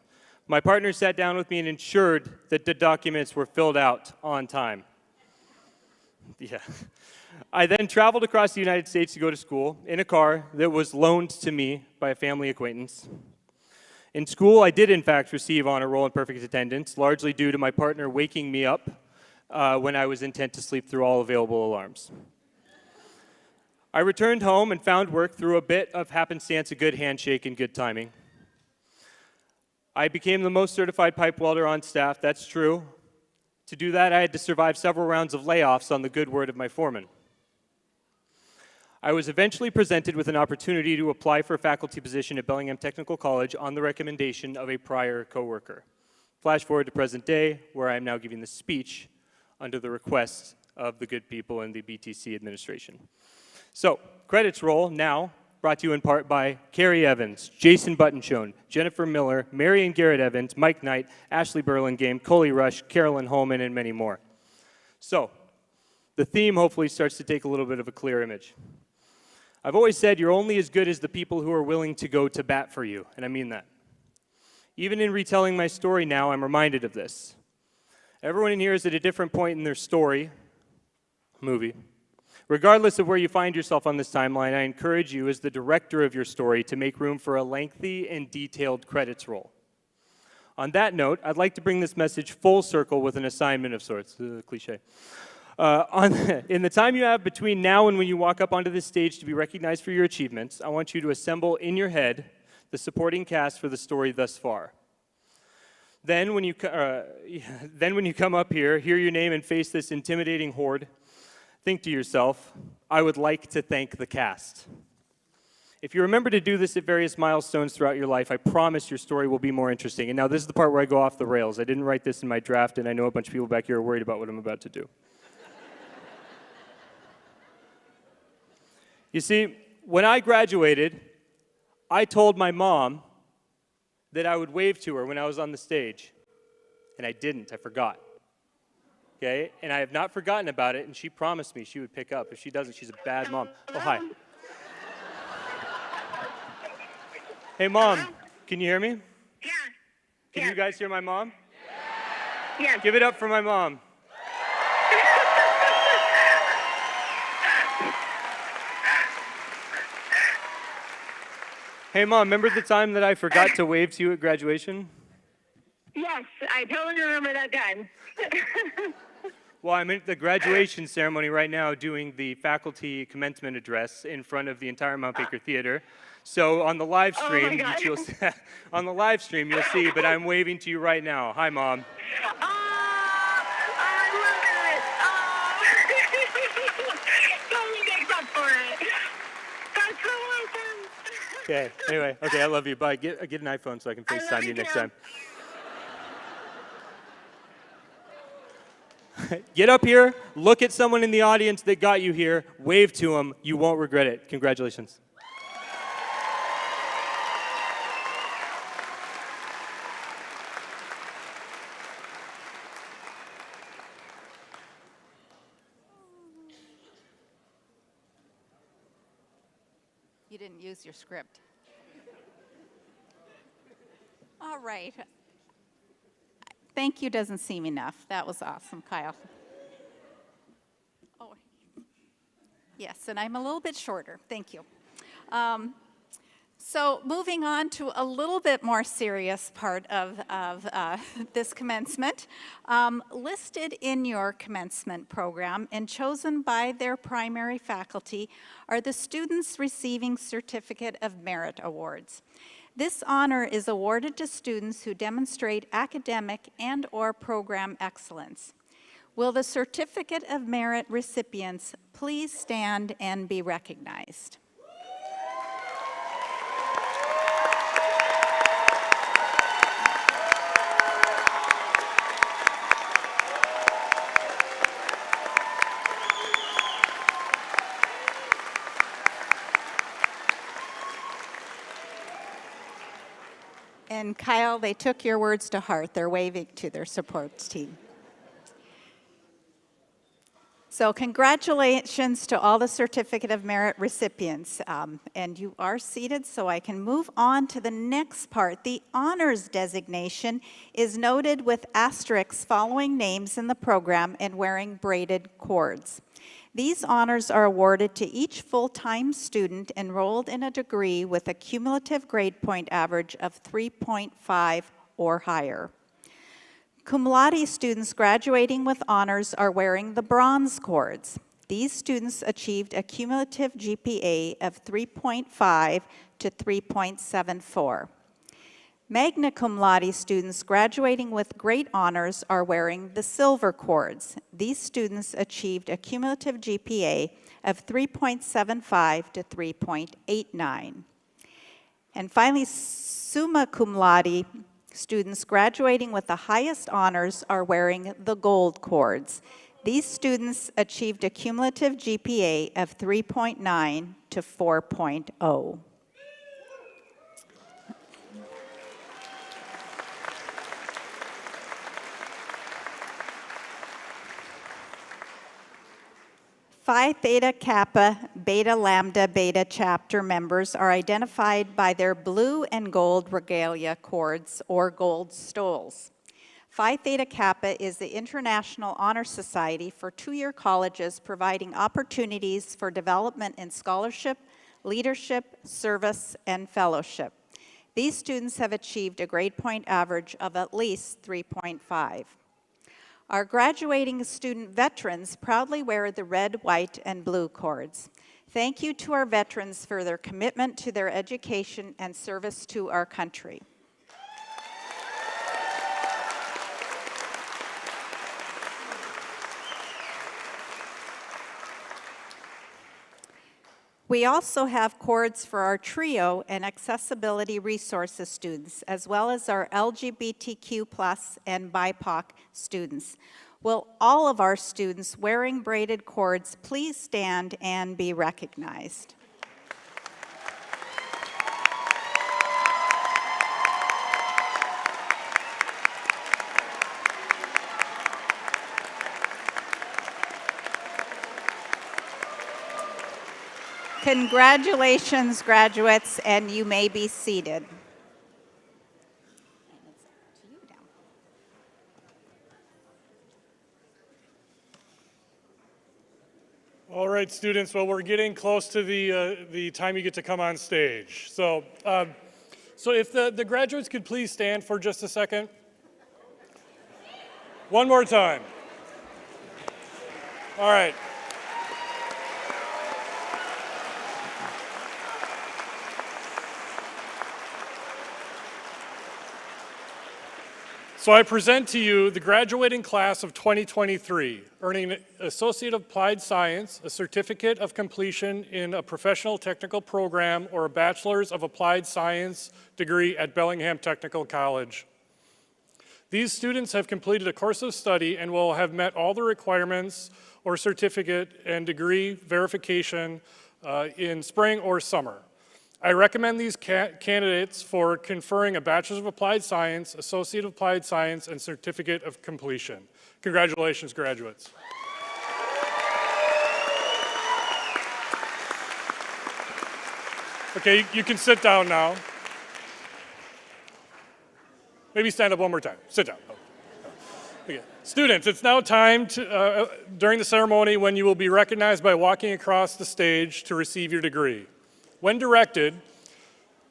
my partner sat down with me and ensured that the documents were filled out on time. Yeah. I then traveled across the United States to go to school in a car that was loaned to me by a family acquaintance. In school, I did in fact receive honor roll and perfect attendance, largely due to my partner waking me up when I was intent to sleep through all available alarms. I returned home and found work through a bit of happenstance, a good handshake, and good timing. I became the most certified pipe welder on staff, that's true. To do that, I had to survive several rounds of layoffs on the good word of my foreman. I was eventually presented with an opportunity to apply for a faculty position at Bellingham Technical College on the recommendation of a prior coworker. Flash forward to present day, where I am now giving this speech under the request of the good people in the BTC administration. So, credits roll now, brought to you in part by Carrie Evans, Jason Buttonshone, Jennifer Miller, Mary and Garrett Evans, Mike Knight, Ashley Burlingame, Coley Rush, Carolyn Holman, and many more. So, the theme hopefully starts to take a little bit of a clear image. I've always said you're only as good as the people who are willing to go to bat for you, and I mean that. Even in retelling my story now, I'm reminded of this. Everyone in here is at a different point in their story, movie. Regardless of where you find yourself on this timeline, I encourage you as the director of your story to make room for a lengthy and detailed credits roll. On that note, I'd like to bring this message full circle with an assignment of sorts, cliche. In the time you have between now and when you walk up onto this stage to be recognized for your achievements, I want you to assemble in your head the supporting cast for the story thus far. Then when you come up here, hear your name and face this intimidating horde, think to yourself, I would like to thank the cast. If you remember to do this at various milestones throughout your life, I promise your story will be more interesting. And now this is the part where I go off the rails. I didn't write this in my draft, and I know a bunch of people back here are worried about what I'm about to do. You see, when I graduated, I told my mom that I would wave to her when I was on the stage. And I didn't, I forgot. Okay, and I have not forgotten about it, and she promised me she would pick up. If she doesn't, she's a bad mom. Oh, hi. Hey, Mom, can you hear me? Yeah. Can you guys hear my mom? Yes. Give it up for my mom. Hey, Mom, remember the time that I forgot to wave to you at graduation? Yes, I totally remember that time. Well, I'm at the graduation ceremony right now doing the faculty commencement address in front of the entire Mount Baker Theater. So on the live Oh stream, my God. on the live stream you'll see, but I'm waving to you right now. Hi, Mom. Oh, I love it. Oh. Totally makes up for it. That's so awesome. Okay. Anyway, okay, I love you. Bye. Get an iPhone so I can I love FaceTime you you next too. time. Get up here, look at someone in the audience that got you here, wave to them. You won't regret it. Congratulations. You didn't use your script. All right. Thank you doesn't seem enough. That was awesome, Kyle. Oh, yes, and I'm a little bit shorter. Thank you. So moving on to a little bit more serious part of this commencement. Listed in your commencement program and chosen by their primary faculty are the students receiving Certificate of Merit Awards. This honor is awarded to students who demonstrate academic and/or program excellence. Will the Certificate of Merit recipients please stand and be recognized? And Kyle, they took your words to heart. They're waving to their support team. So congratulations to all the Certificate of Merit recipients. And you are seated, so I can move on to the next part. The honors designation is noted with asterisks following names in the program and wearing braided cords. These honors are awarded to each full-time student enrolled in a degree with a cumulative grade point average of 3.5 or higher. Cum laude students graduating with honors are wearing the bronze cords. These students achieved a cumulative GPA of 3.5 to 3.74. Magna cum laude students graduating with great honors are wearing the silver cords. These students achieved a cumulative GPA of 3.75 to 3.89. And finally, summa cum laude students graduating with the highest honors are wearing the gold cords. These students achieved a cumulative GPA of 3.9 to 4.0. Phi Theta Kappa Beta Lambda Beta chapter members are identified by their blue and gold regalia cords or gold stoles. Phi Theta Kappa is the International Honor Society for two-year colleges providing opportunities for development in scholarship, leadership, service, and fellowship. These students have achieved a grade point average of at least 3.5. Our graduating student veterans proudly wear the red, white, and blue cords. Thank you to our veterans for their commitment to their education and service to our country. We also have cords for our TRIO and accessibility resources students, as well as our LGBTQ+ and BIPOC students. Will all of our students wearing braided cords please stand and be recognized? Congratulations, graduates, and you may be seated. And it's up to you now. All right, students, well, we're getting close to the time you get to come on stage. So if the graduates could please stand for just a second. One more time. All right. So I present to you the graduating class of 2023, earning an Associate of Applied Science, a Certificate of Completion in a Professional Technical Program, or a Bachelor's of Applied Science degree at Bellingham Technical College. These students have completed a course of study and will have met all the requirements or certificate and degree verification in spring or summer. I recommend these candidates for conferring a Bachelor's of Applied Science, Associate of Applied Science, and Certificate of Completion. Congratulations, graduates. Okay, you can sit down now. Maybe stand up one more time. Sit down. Okay. Students, it's now time to, during the ceremony when you will be recognized by walking across the stage to receive your degree. When directed,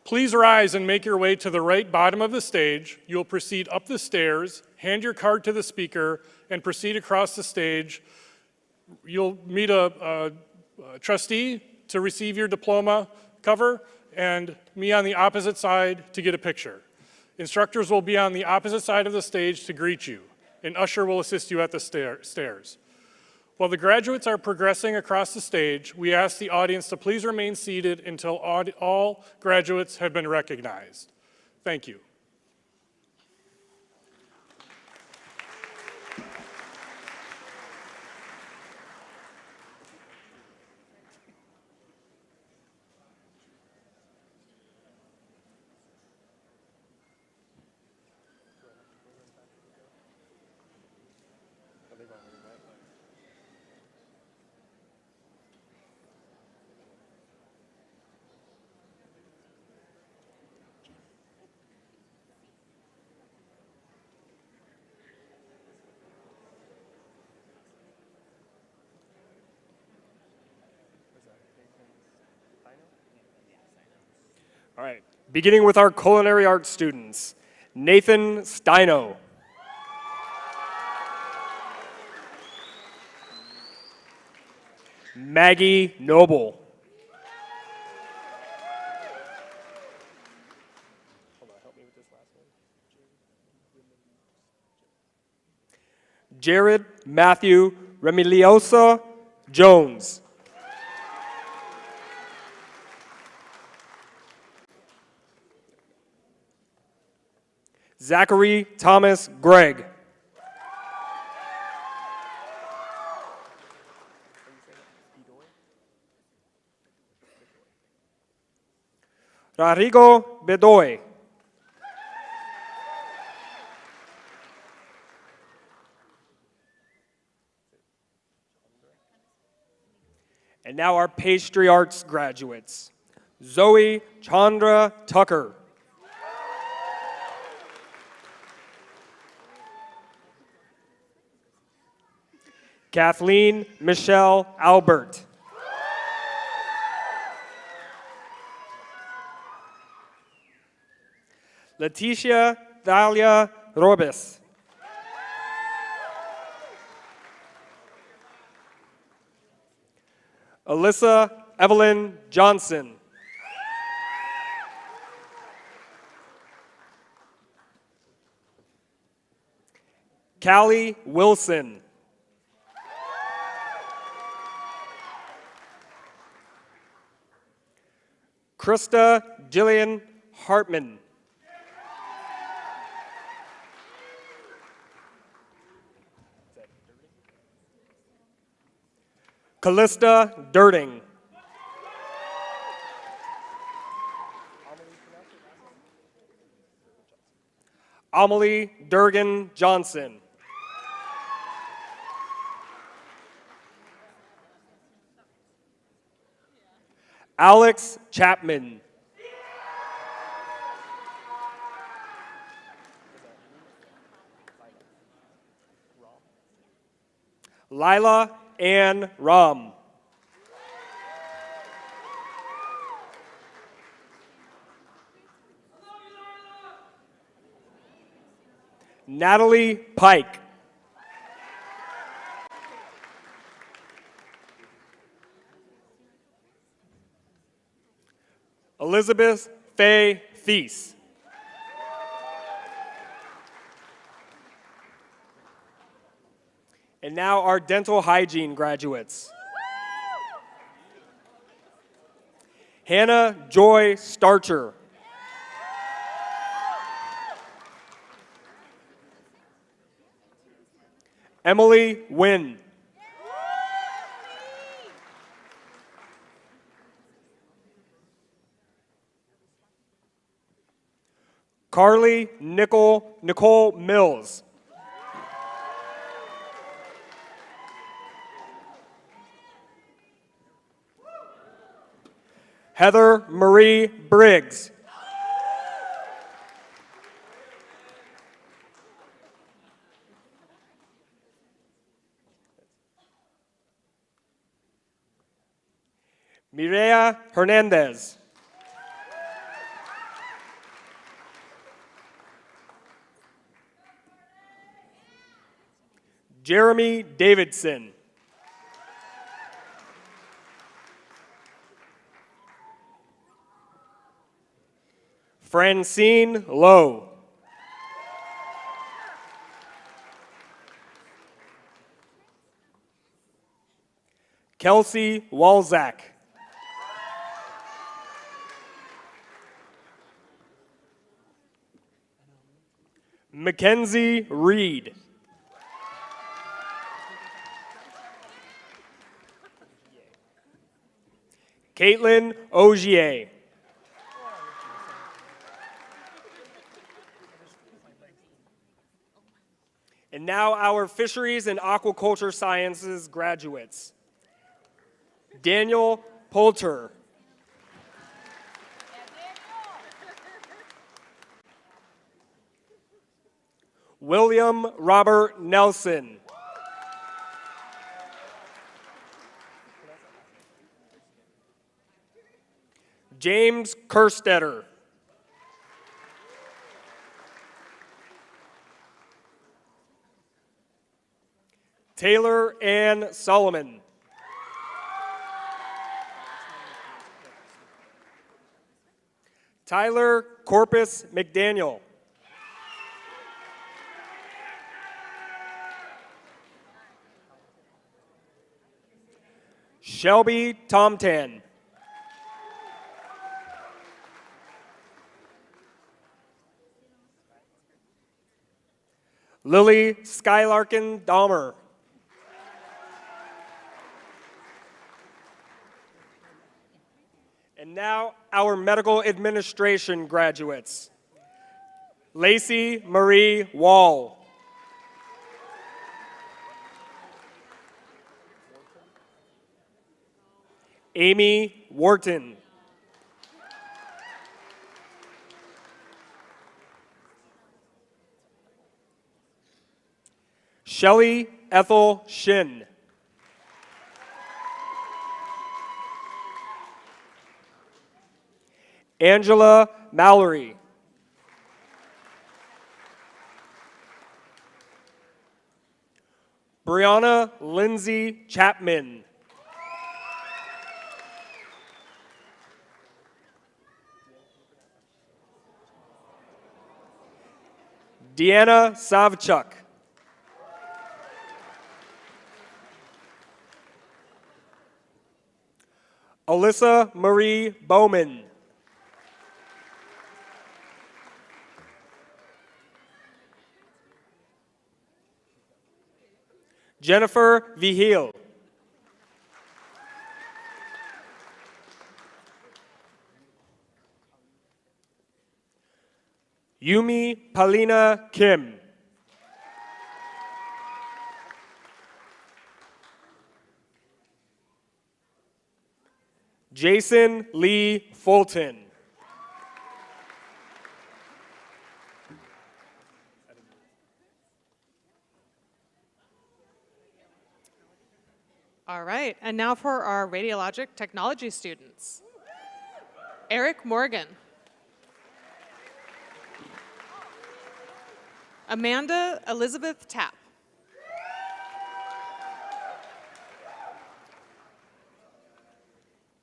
please rise and make your way to the right bottom of the stage. You will proceed up the stairs, hand your card to the speaker, and proceed across the stage. You'll meet a trustee to receive your diploma cover, and me on the opposite side to get a picture. Instructors will be on the opposite side of the stage to greet you. An usher will assist you at the stairs. While the graduates are progressing across the stage, we ask the audience to please remain seated until all graduates have been recognized. Thank you. All right, beginning with our culinary arts students, Nathan Steino. Maggie Noble. Jared Matthew Remiliosa Jones. Zachary Thomas Gregg. Rodrigo Bedoy. And now our pastry arts graduates. Zoe Chandra Tucker. Kathleen Michelle Albert. Leticia Thalia Robes. Alyssa Evelyn Johnson. Callie Wilson. Krista Jillian Hartman. Callista Dirting. Amelie Durgan Johnson. Alex Chapman. Lila Ann Rom. Natalie Pike. Elizabeth Faye Thies. And now our dental hygiene graduates. Hannah Joy Starcher. Emily Wynn. Carly Nicole Mills. Heather Marie Briggs. Mireya Hernandez. Jeremy Davidson. Francine Lowe. Kelsey Walzak. Mackenzie Reed. Caitlin Ogier. And now our Fisheries and Aquaculture Sciences graduates. Daniel Poulter. William Robert Nelson. James Kerstetter. Taylor Ann Solomon. Tyler Corpus McDaniel. Shelby Tomtan. Lily Skylarkin Dahmer. And now our medical administration graduates. Lacey Marie Wall. Amy Wharton. Shelley Ethel Shin. Angela Mallory. Brianna Lindsay Chapman. Deanna Savchuk. Alyssa Marie Bowman. Jennifer Vigil. Yumi Palina Kim. Jason Lee Fulton. All right, and now for our radiologic technology students. Eric Morgan. Amanda Elizabeth Tapp.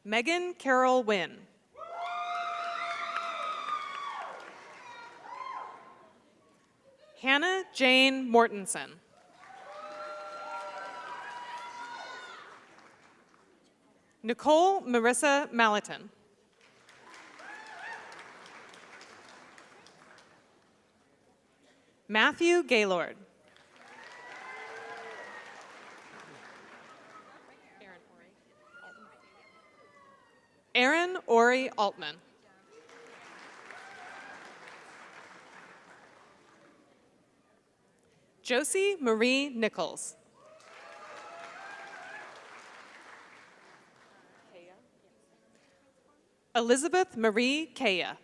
Megan Carol Wynn. Hannah Jane Mortensen. Nicole Marissa Malatin. Matthew Gaylord. Aaron Ori Altman. Josie Marie Nichols. Elizabeth Marie Kaya.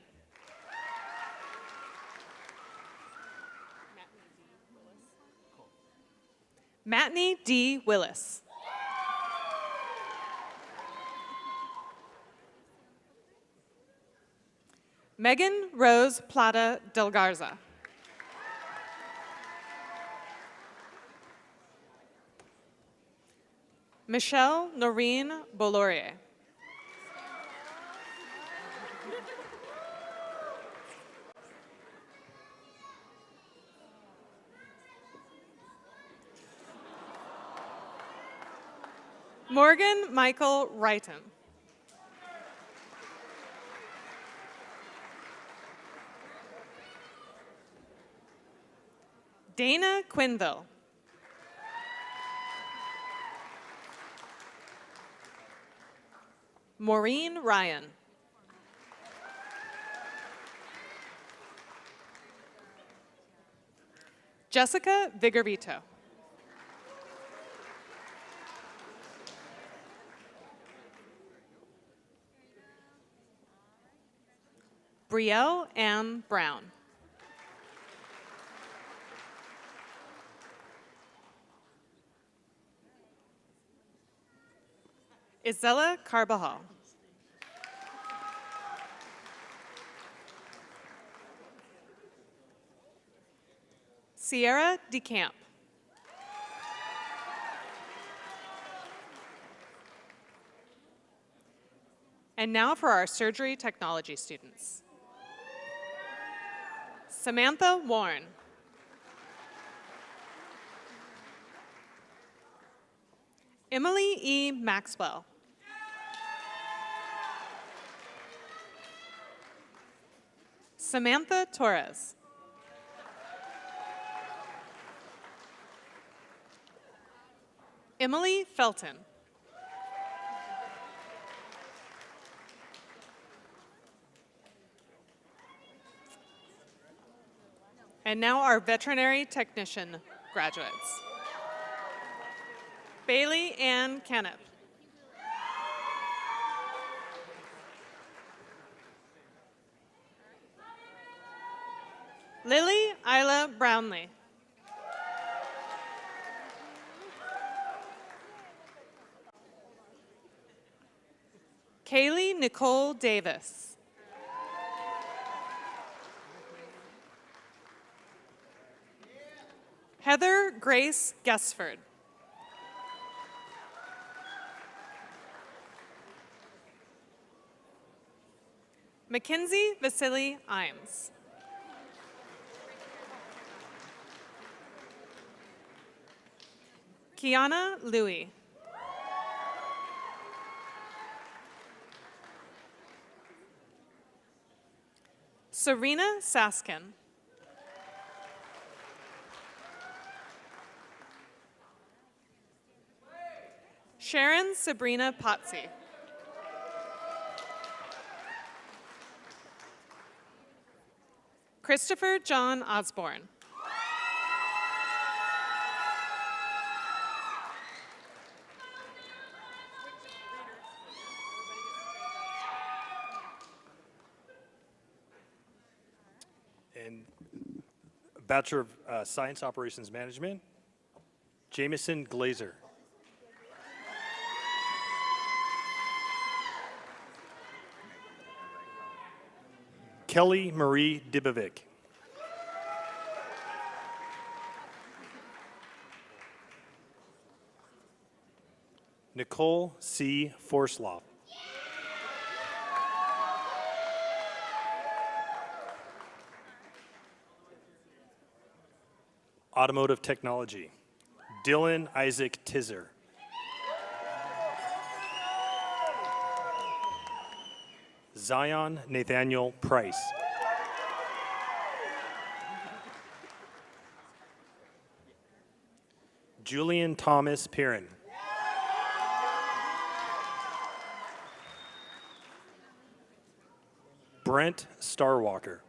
Matney D. Willis. Megan Rose Plata Del Garza. Michelle Noreen Bolorier. Morgan Michael Wrighton. Dana Quinville. Maureen Ryan. Jessica Vigorvito. Brielle Ann Brown. Isella Carbajal. Sierra DeCamp. And now for our surgery technology students. Samantha Warren. Emily E. Maxwell. Samantha Torres. Emily Felton. And now our veterinary technician graduates. Bailey Ann Kenneth. Lily Isla Brownlee. Kaylee Nicole Davis. Heather Grace Guessford. Mackenzie Vasily Imes. Kiana Louie. Serena Saskin. Sharon Sabrina Potsi. Christopher John Osborne. And Bachelor of Science Operations Management, Jameson Glazer. Kelly Marie Dibovic. Nicole C. Forsloff. Automotive Technology, Dylan Isaac Tizer. Zion Nathaniel Price. Julian Thomas Piran. Brent Starwalker.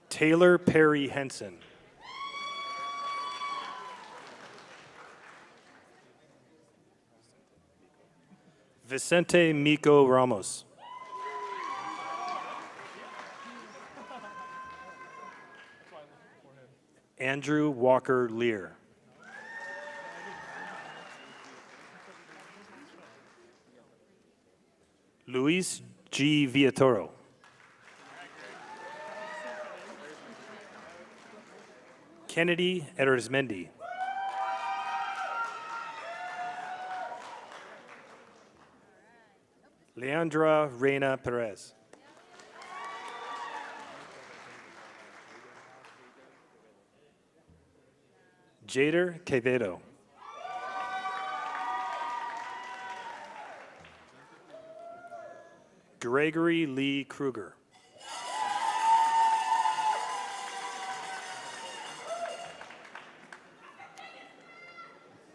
Taylor Perry Henson. Vicente Mico Ramos. Andrew Walker Lear. Luis G. Villatoro. Kennedy Erismendi. Leandra Reina Perez. Jader Quevedo. Gregory Lee Kruger.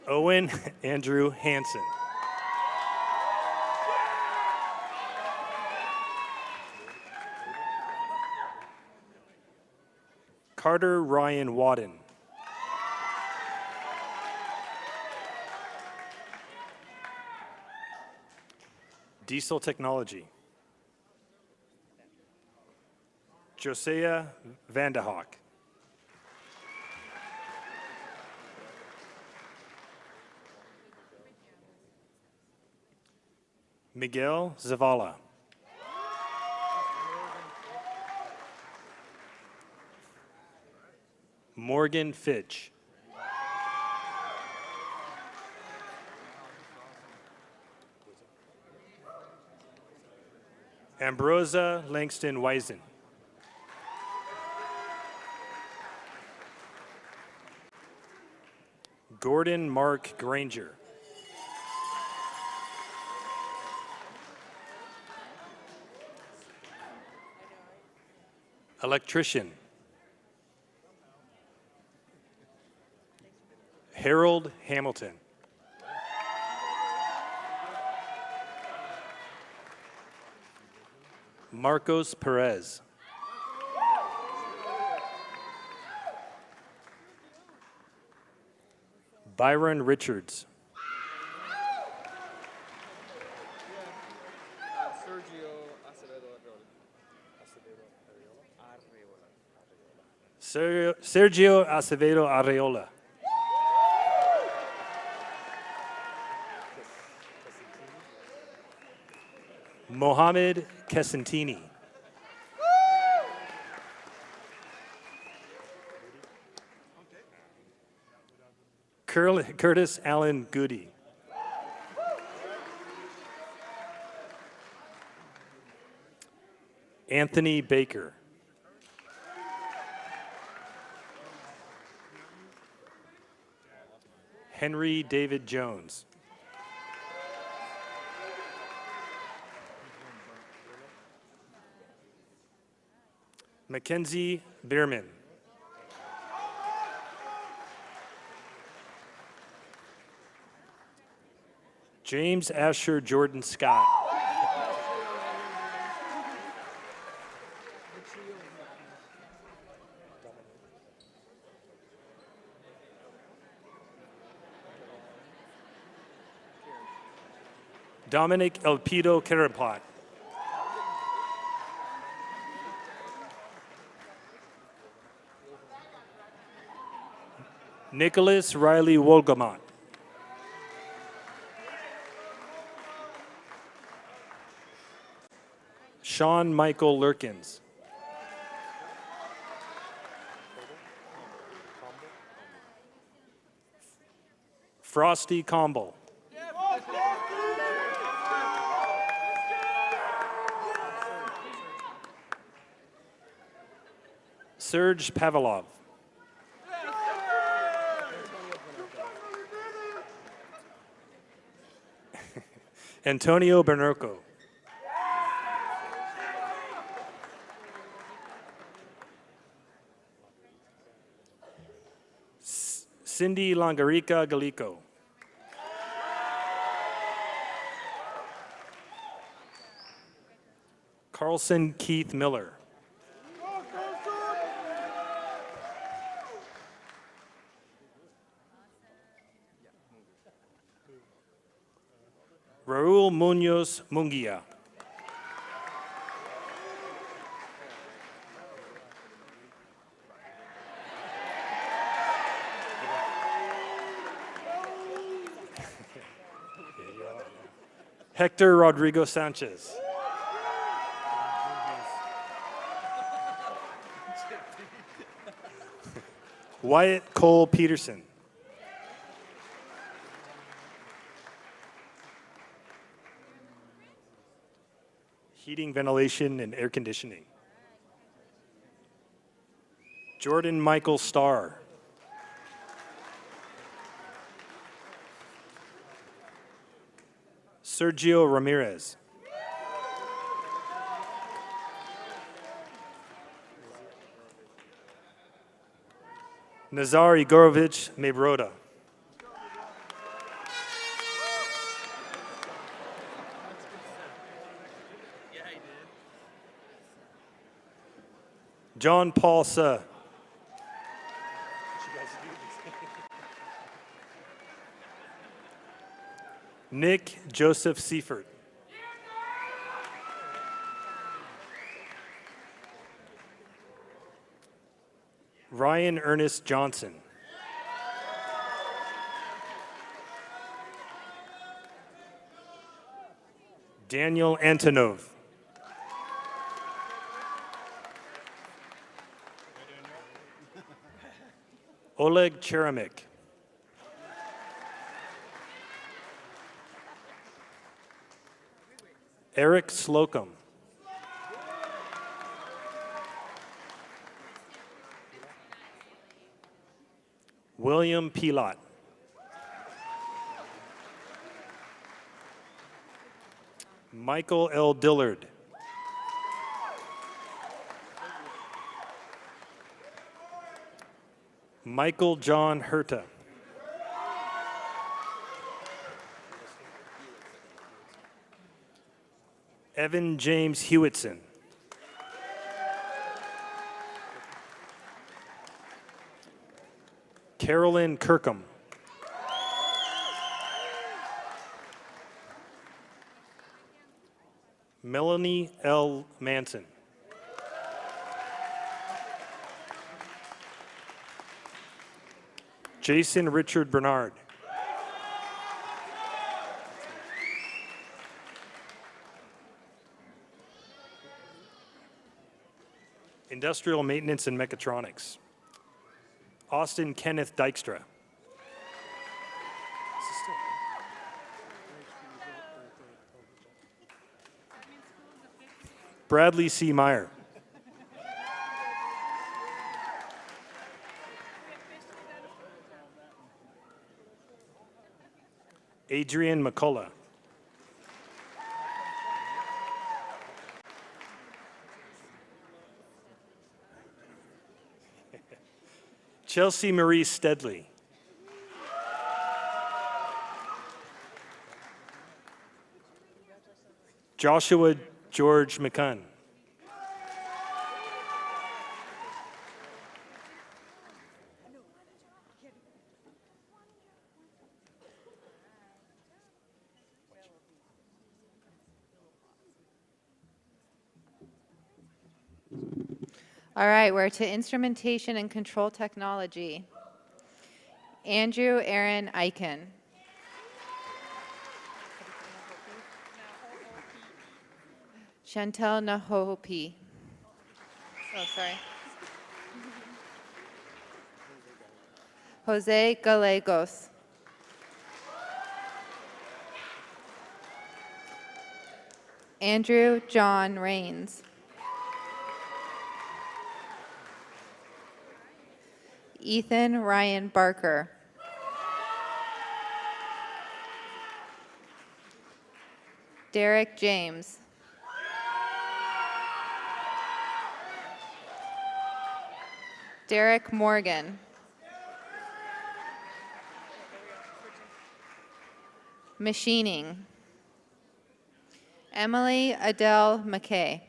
Owen Andrew Hansen. Carter Ryan Wadden. Diesel Technology. Josiah Vandehawk. Miguel Zavala. Morgan Fitch. Ambrosia Langston Wisen. Gordon Mark Granger. Electrician. Harold Hamilton. Marcos Perez. Byron Richards. Sergio Acevedo Arreola. Mohamed Kesentini. Curtis Allen Goody. Anthony Baker. Henry David Jones. Mackenzie Bierman. James Asher Jordan Scott. Dominic Elpido Carapat. Nicholas Riley Wolgamont. Sean Michael Lurkins. Frosty Comble. Serge Pavlov. Antonio Bernerco. Cindy Langarica Galico. Carlson Keith Miller. Raul Munoz Munguia. Hector Rodrigo Sanchez. Wyatt Cole Peterson. Heating, ventilation, and air conditioning. Jordan Michael Starr. Sergio Ramirez. Nazar Igorovich Mebroda. John Paul Suh. Nick Joseph Seifert. Ryan Ernest Johnson. Daniel Antonov. Oleg Cheramik. Eric Slocum. William Pilot. Michael L. Dillard. Michael John Herta. Evan James Hewitson. Carolyn Kirkham. Melanie L. Manson. Jason Richard Bernard. Industrial Maintenance and Mechatronics. Austin Kenneth Dykstra. Bradley C. Meyer. Adrian McCullough. Chelsea Marie Steadley. Joshua George McCunn. All right, we're to instrumentation and control technology. Andrew Aaron Eichen. Chantel Nahopi. Oh, sorry. Jose Gallegos. Andrew John Rains. Ethan Ryan Barker. Derek James. Derek Morgan. Machining. Emily Adele McKay.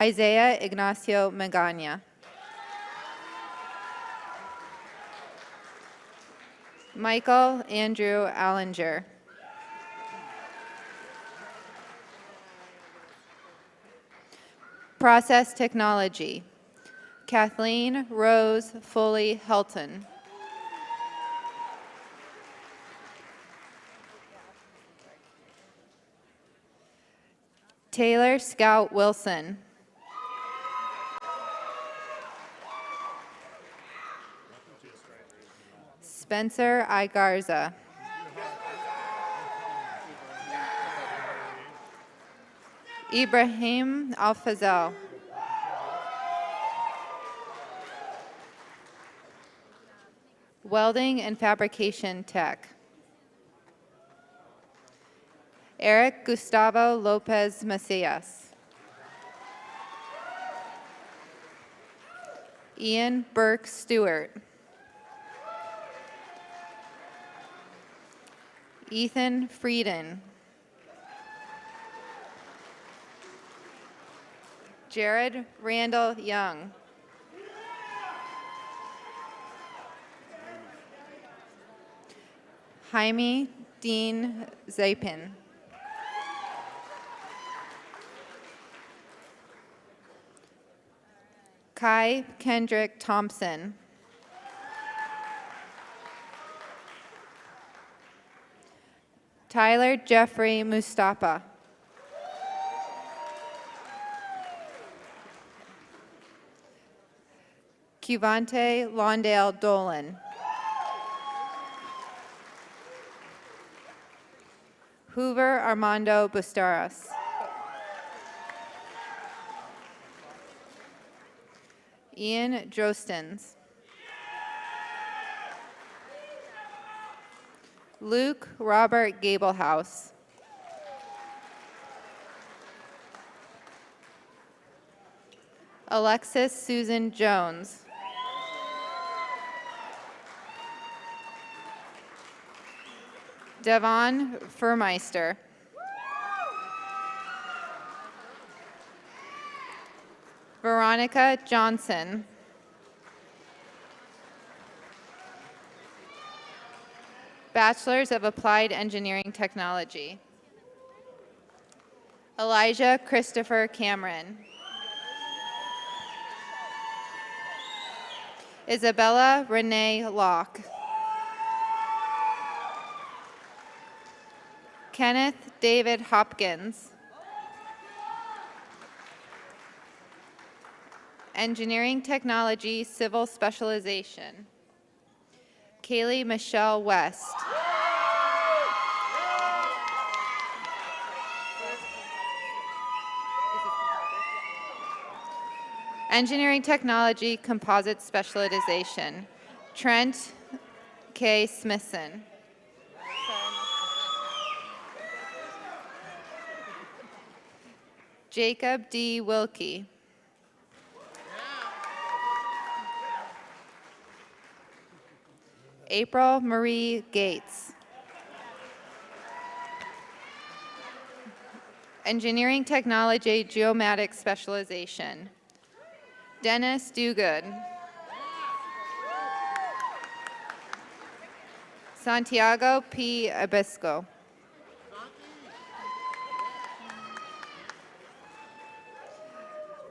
Isaiah Ignacio Magana. Michael Andrew Allinger. Process Technology. Kathleen Rose Foley Helton. Taylor Scout Wilson. Spencer Igarza. Ibrahim Alfazel. Welding and Fabrication Tech. Eric Gustavo Lopez Macias. Ian Burke Stewart. Ethan Frieden. Jared Randall Young. Jaime Dean Zapin. Kai Kendrick Thompson. Tyler Jeffrey Mustafa. Cuvante Lawndale Dolan. Hoover Armando Bustaras. Ian Drostens. Luke Robert Gablehouse. Alexis Susan Jones. Devon Furmeister. Veronica Johnson. Bachelors of Applied Engineering Technology. Elijah Christopher Cameron. Isabella Renee Locke. Kenneth David Hopkins. Engineering Technology Civil Specialization. Kaylee Michelle West. Engineering Technology Composite Specialization. Trent K. Smithson. Jacob D. Wilkie. April Marie Gates. Engineering Technology Geomatic Specialization. Dennis Dugood. Santiago P. Abisco.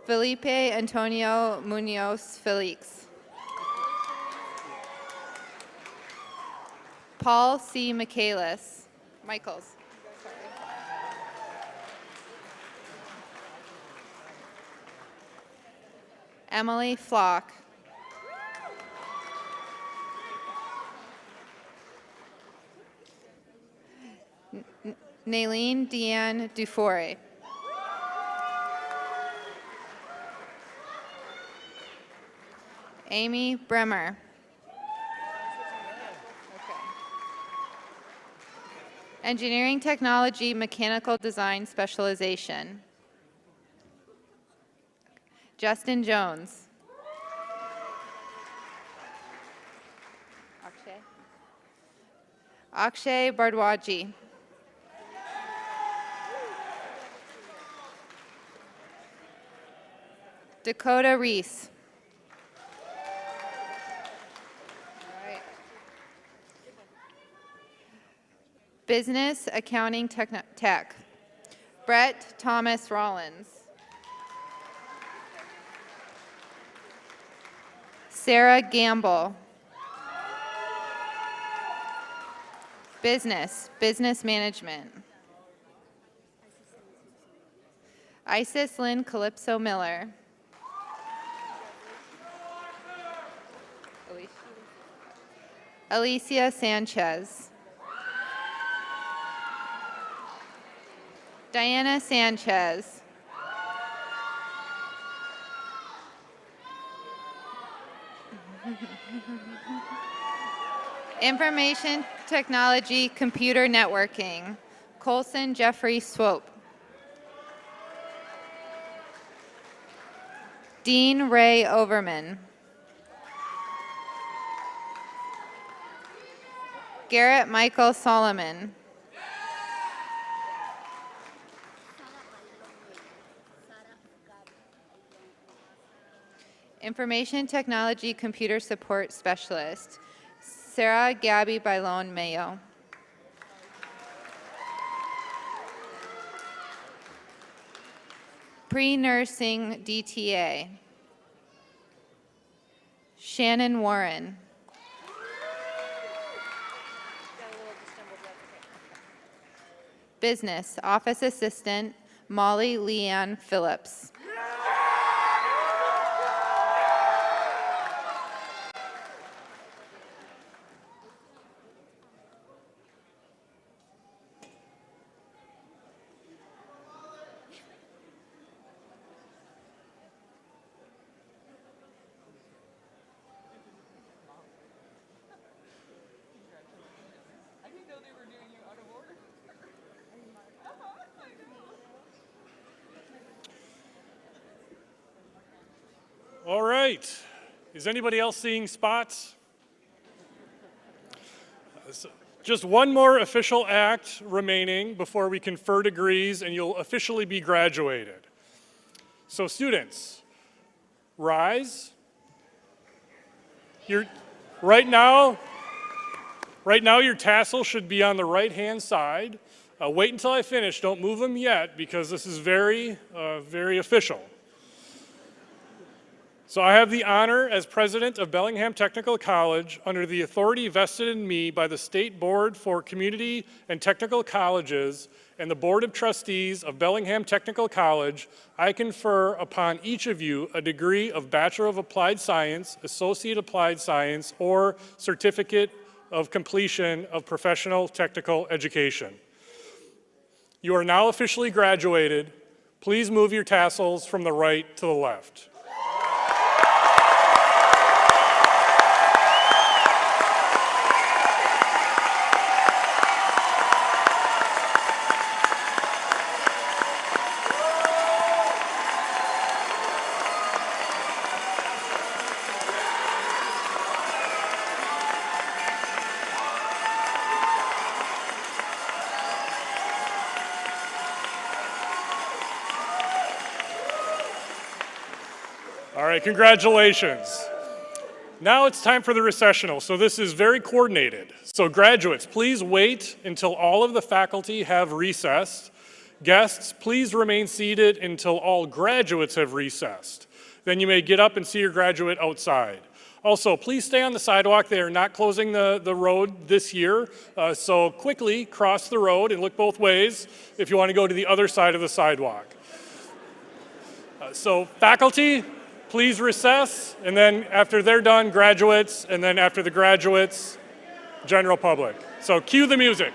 Felipe Antonio Munoz Felix. Paul C. Michaelis. Michaels. Emily Flock. Nailene Deanne Dufour. Amy Bremer. Engineering Technology Mechanical Design Specialization. Justin Jones. Akshay Bardwaji. Dakota Reese. Business Accounting Tech. Brett Thomas Rollins. Sarah Gamble. Business Management. Isis Lynn Calypso Miller. Alicia Sanchez. Diana Sanchez. Information Technology Computer Networking. Colson Jeffrey Swope. Dean Ray Overman. Garrett Michael Solomon. Information Technology Computer Support Specialist, Sarah Gabby Bailon Mayo. Pre-nursing DTA, Shannon Warren. Business Office Assistant, Molly Leanne Phillips. All right. Is anybody else seeing spots? Just one more official act remaining before we confer degrees and you'll officially be graduated. So students, rise. Right now your tassel should be on the right-hand side. Wait until I finish. Don't move them yet because this is very official. So I have the honor as president of Bellingham Technical College, under the authority vested in me by the State Board for Community and Technical Colleges and the Board of Trustees of Bellingham Technical College, I confer upon each of you a degree of Bachelor of Applied Science, Associate Applied Science, or Certificate of Completion of Professional Technical Education. You are now officially graduated. Please move your tassels from the right to the left. All right, congratulations. Now it's time for the recessional. So this is very coordinated. So graduates, please wait until all of the faculty have recessed. Guests, please remain seated until all graduates have recessed. Then you may get up and see your graduate outside. Also, please stay on the sidewalk. They are not closing the road this year. So quickly cross the road and look both ways if you want to go to the other side of the sidewalk. So faculty, please recess, and then after they're done, graduates, and then after the graduates, general public. So cue the music.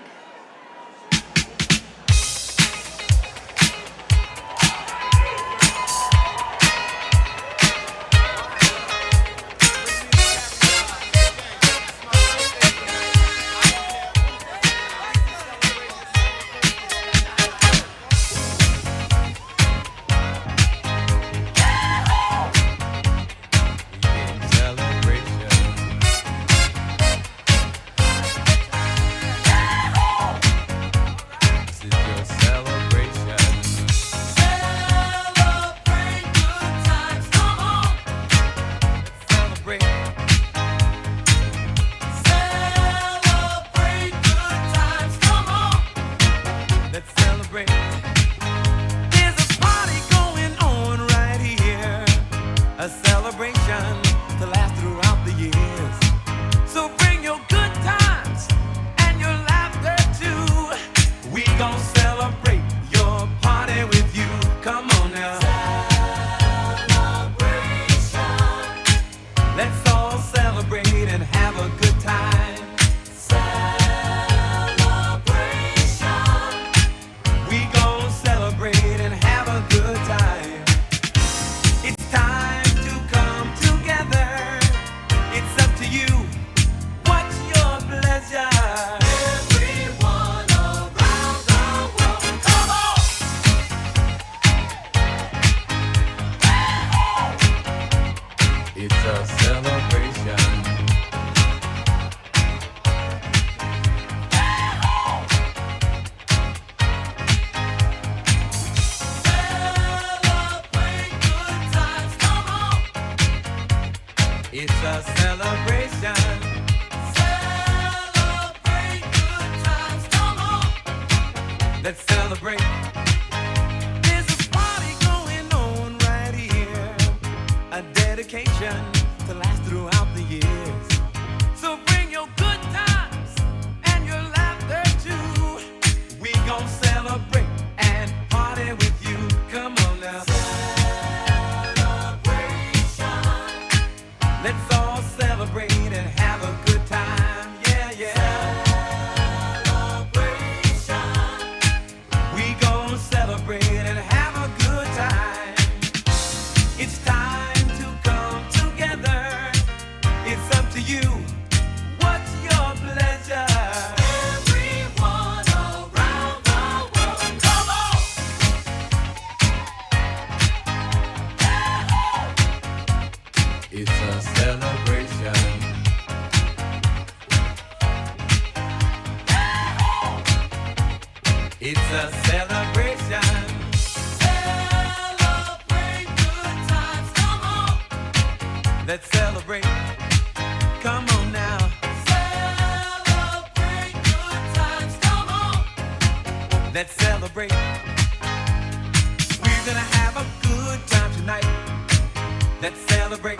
It's a celebration. Celebrate good times, come on. Let's celebrate. There's a party going on right here. A dedication to last throughout the years. So bring your good times and your laughter too. We gon' celebrate and party with you. Come on now. Let's all celebrate and have a good time. Yeah, yeah. Celebration. We gon' celebrate and have a good time. It's time to come together. It's up to you. What's your pleasure? Everyone around the world, come on. It's a celebration. It's a celebration. Celebrate good times, come on. Let's celebrate. Come on now. Celebrate good times, come on. Let's celebrate. We're gonna have a good time tonight. Let's celebrate.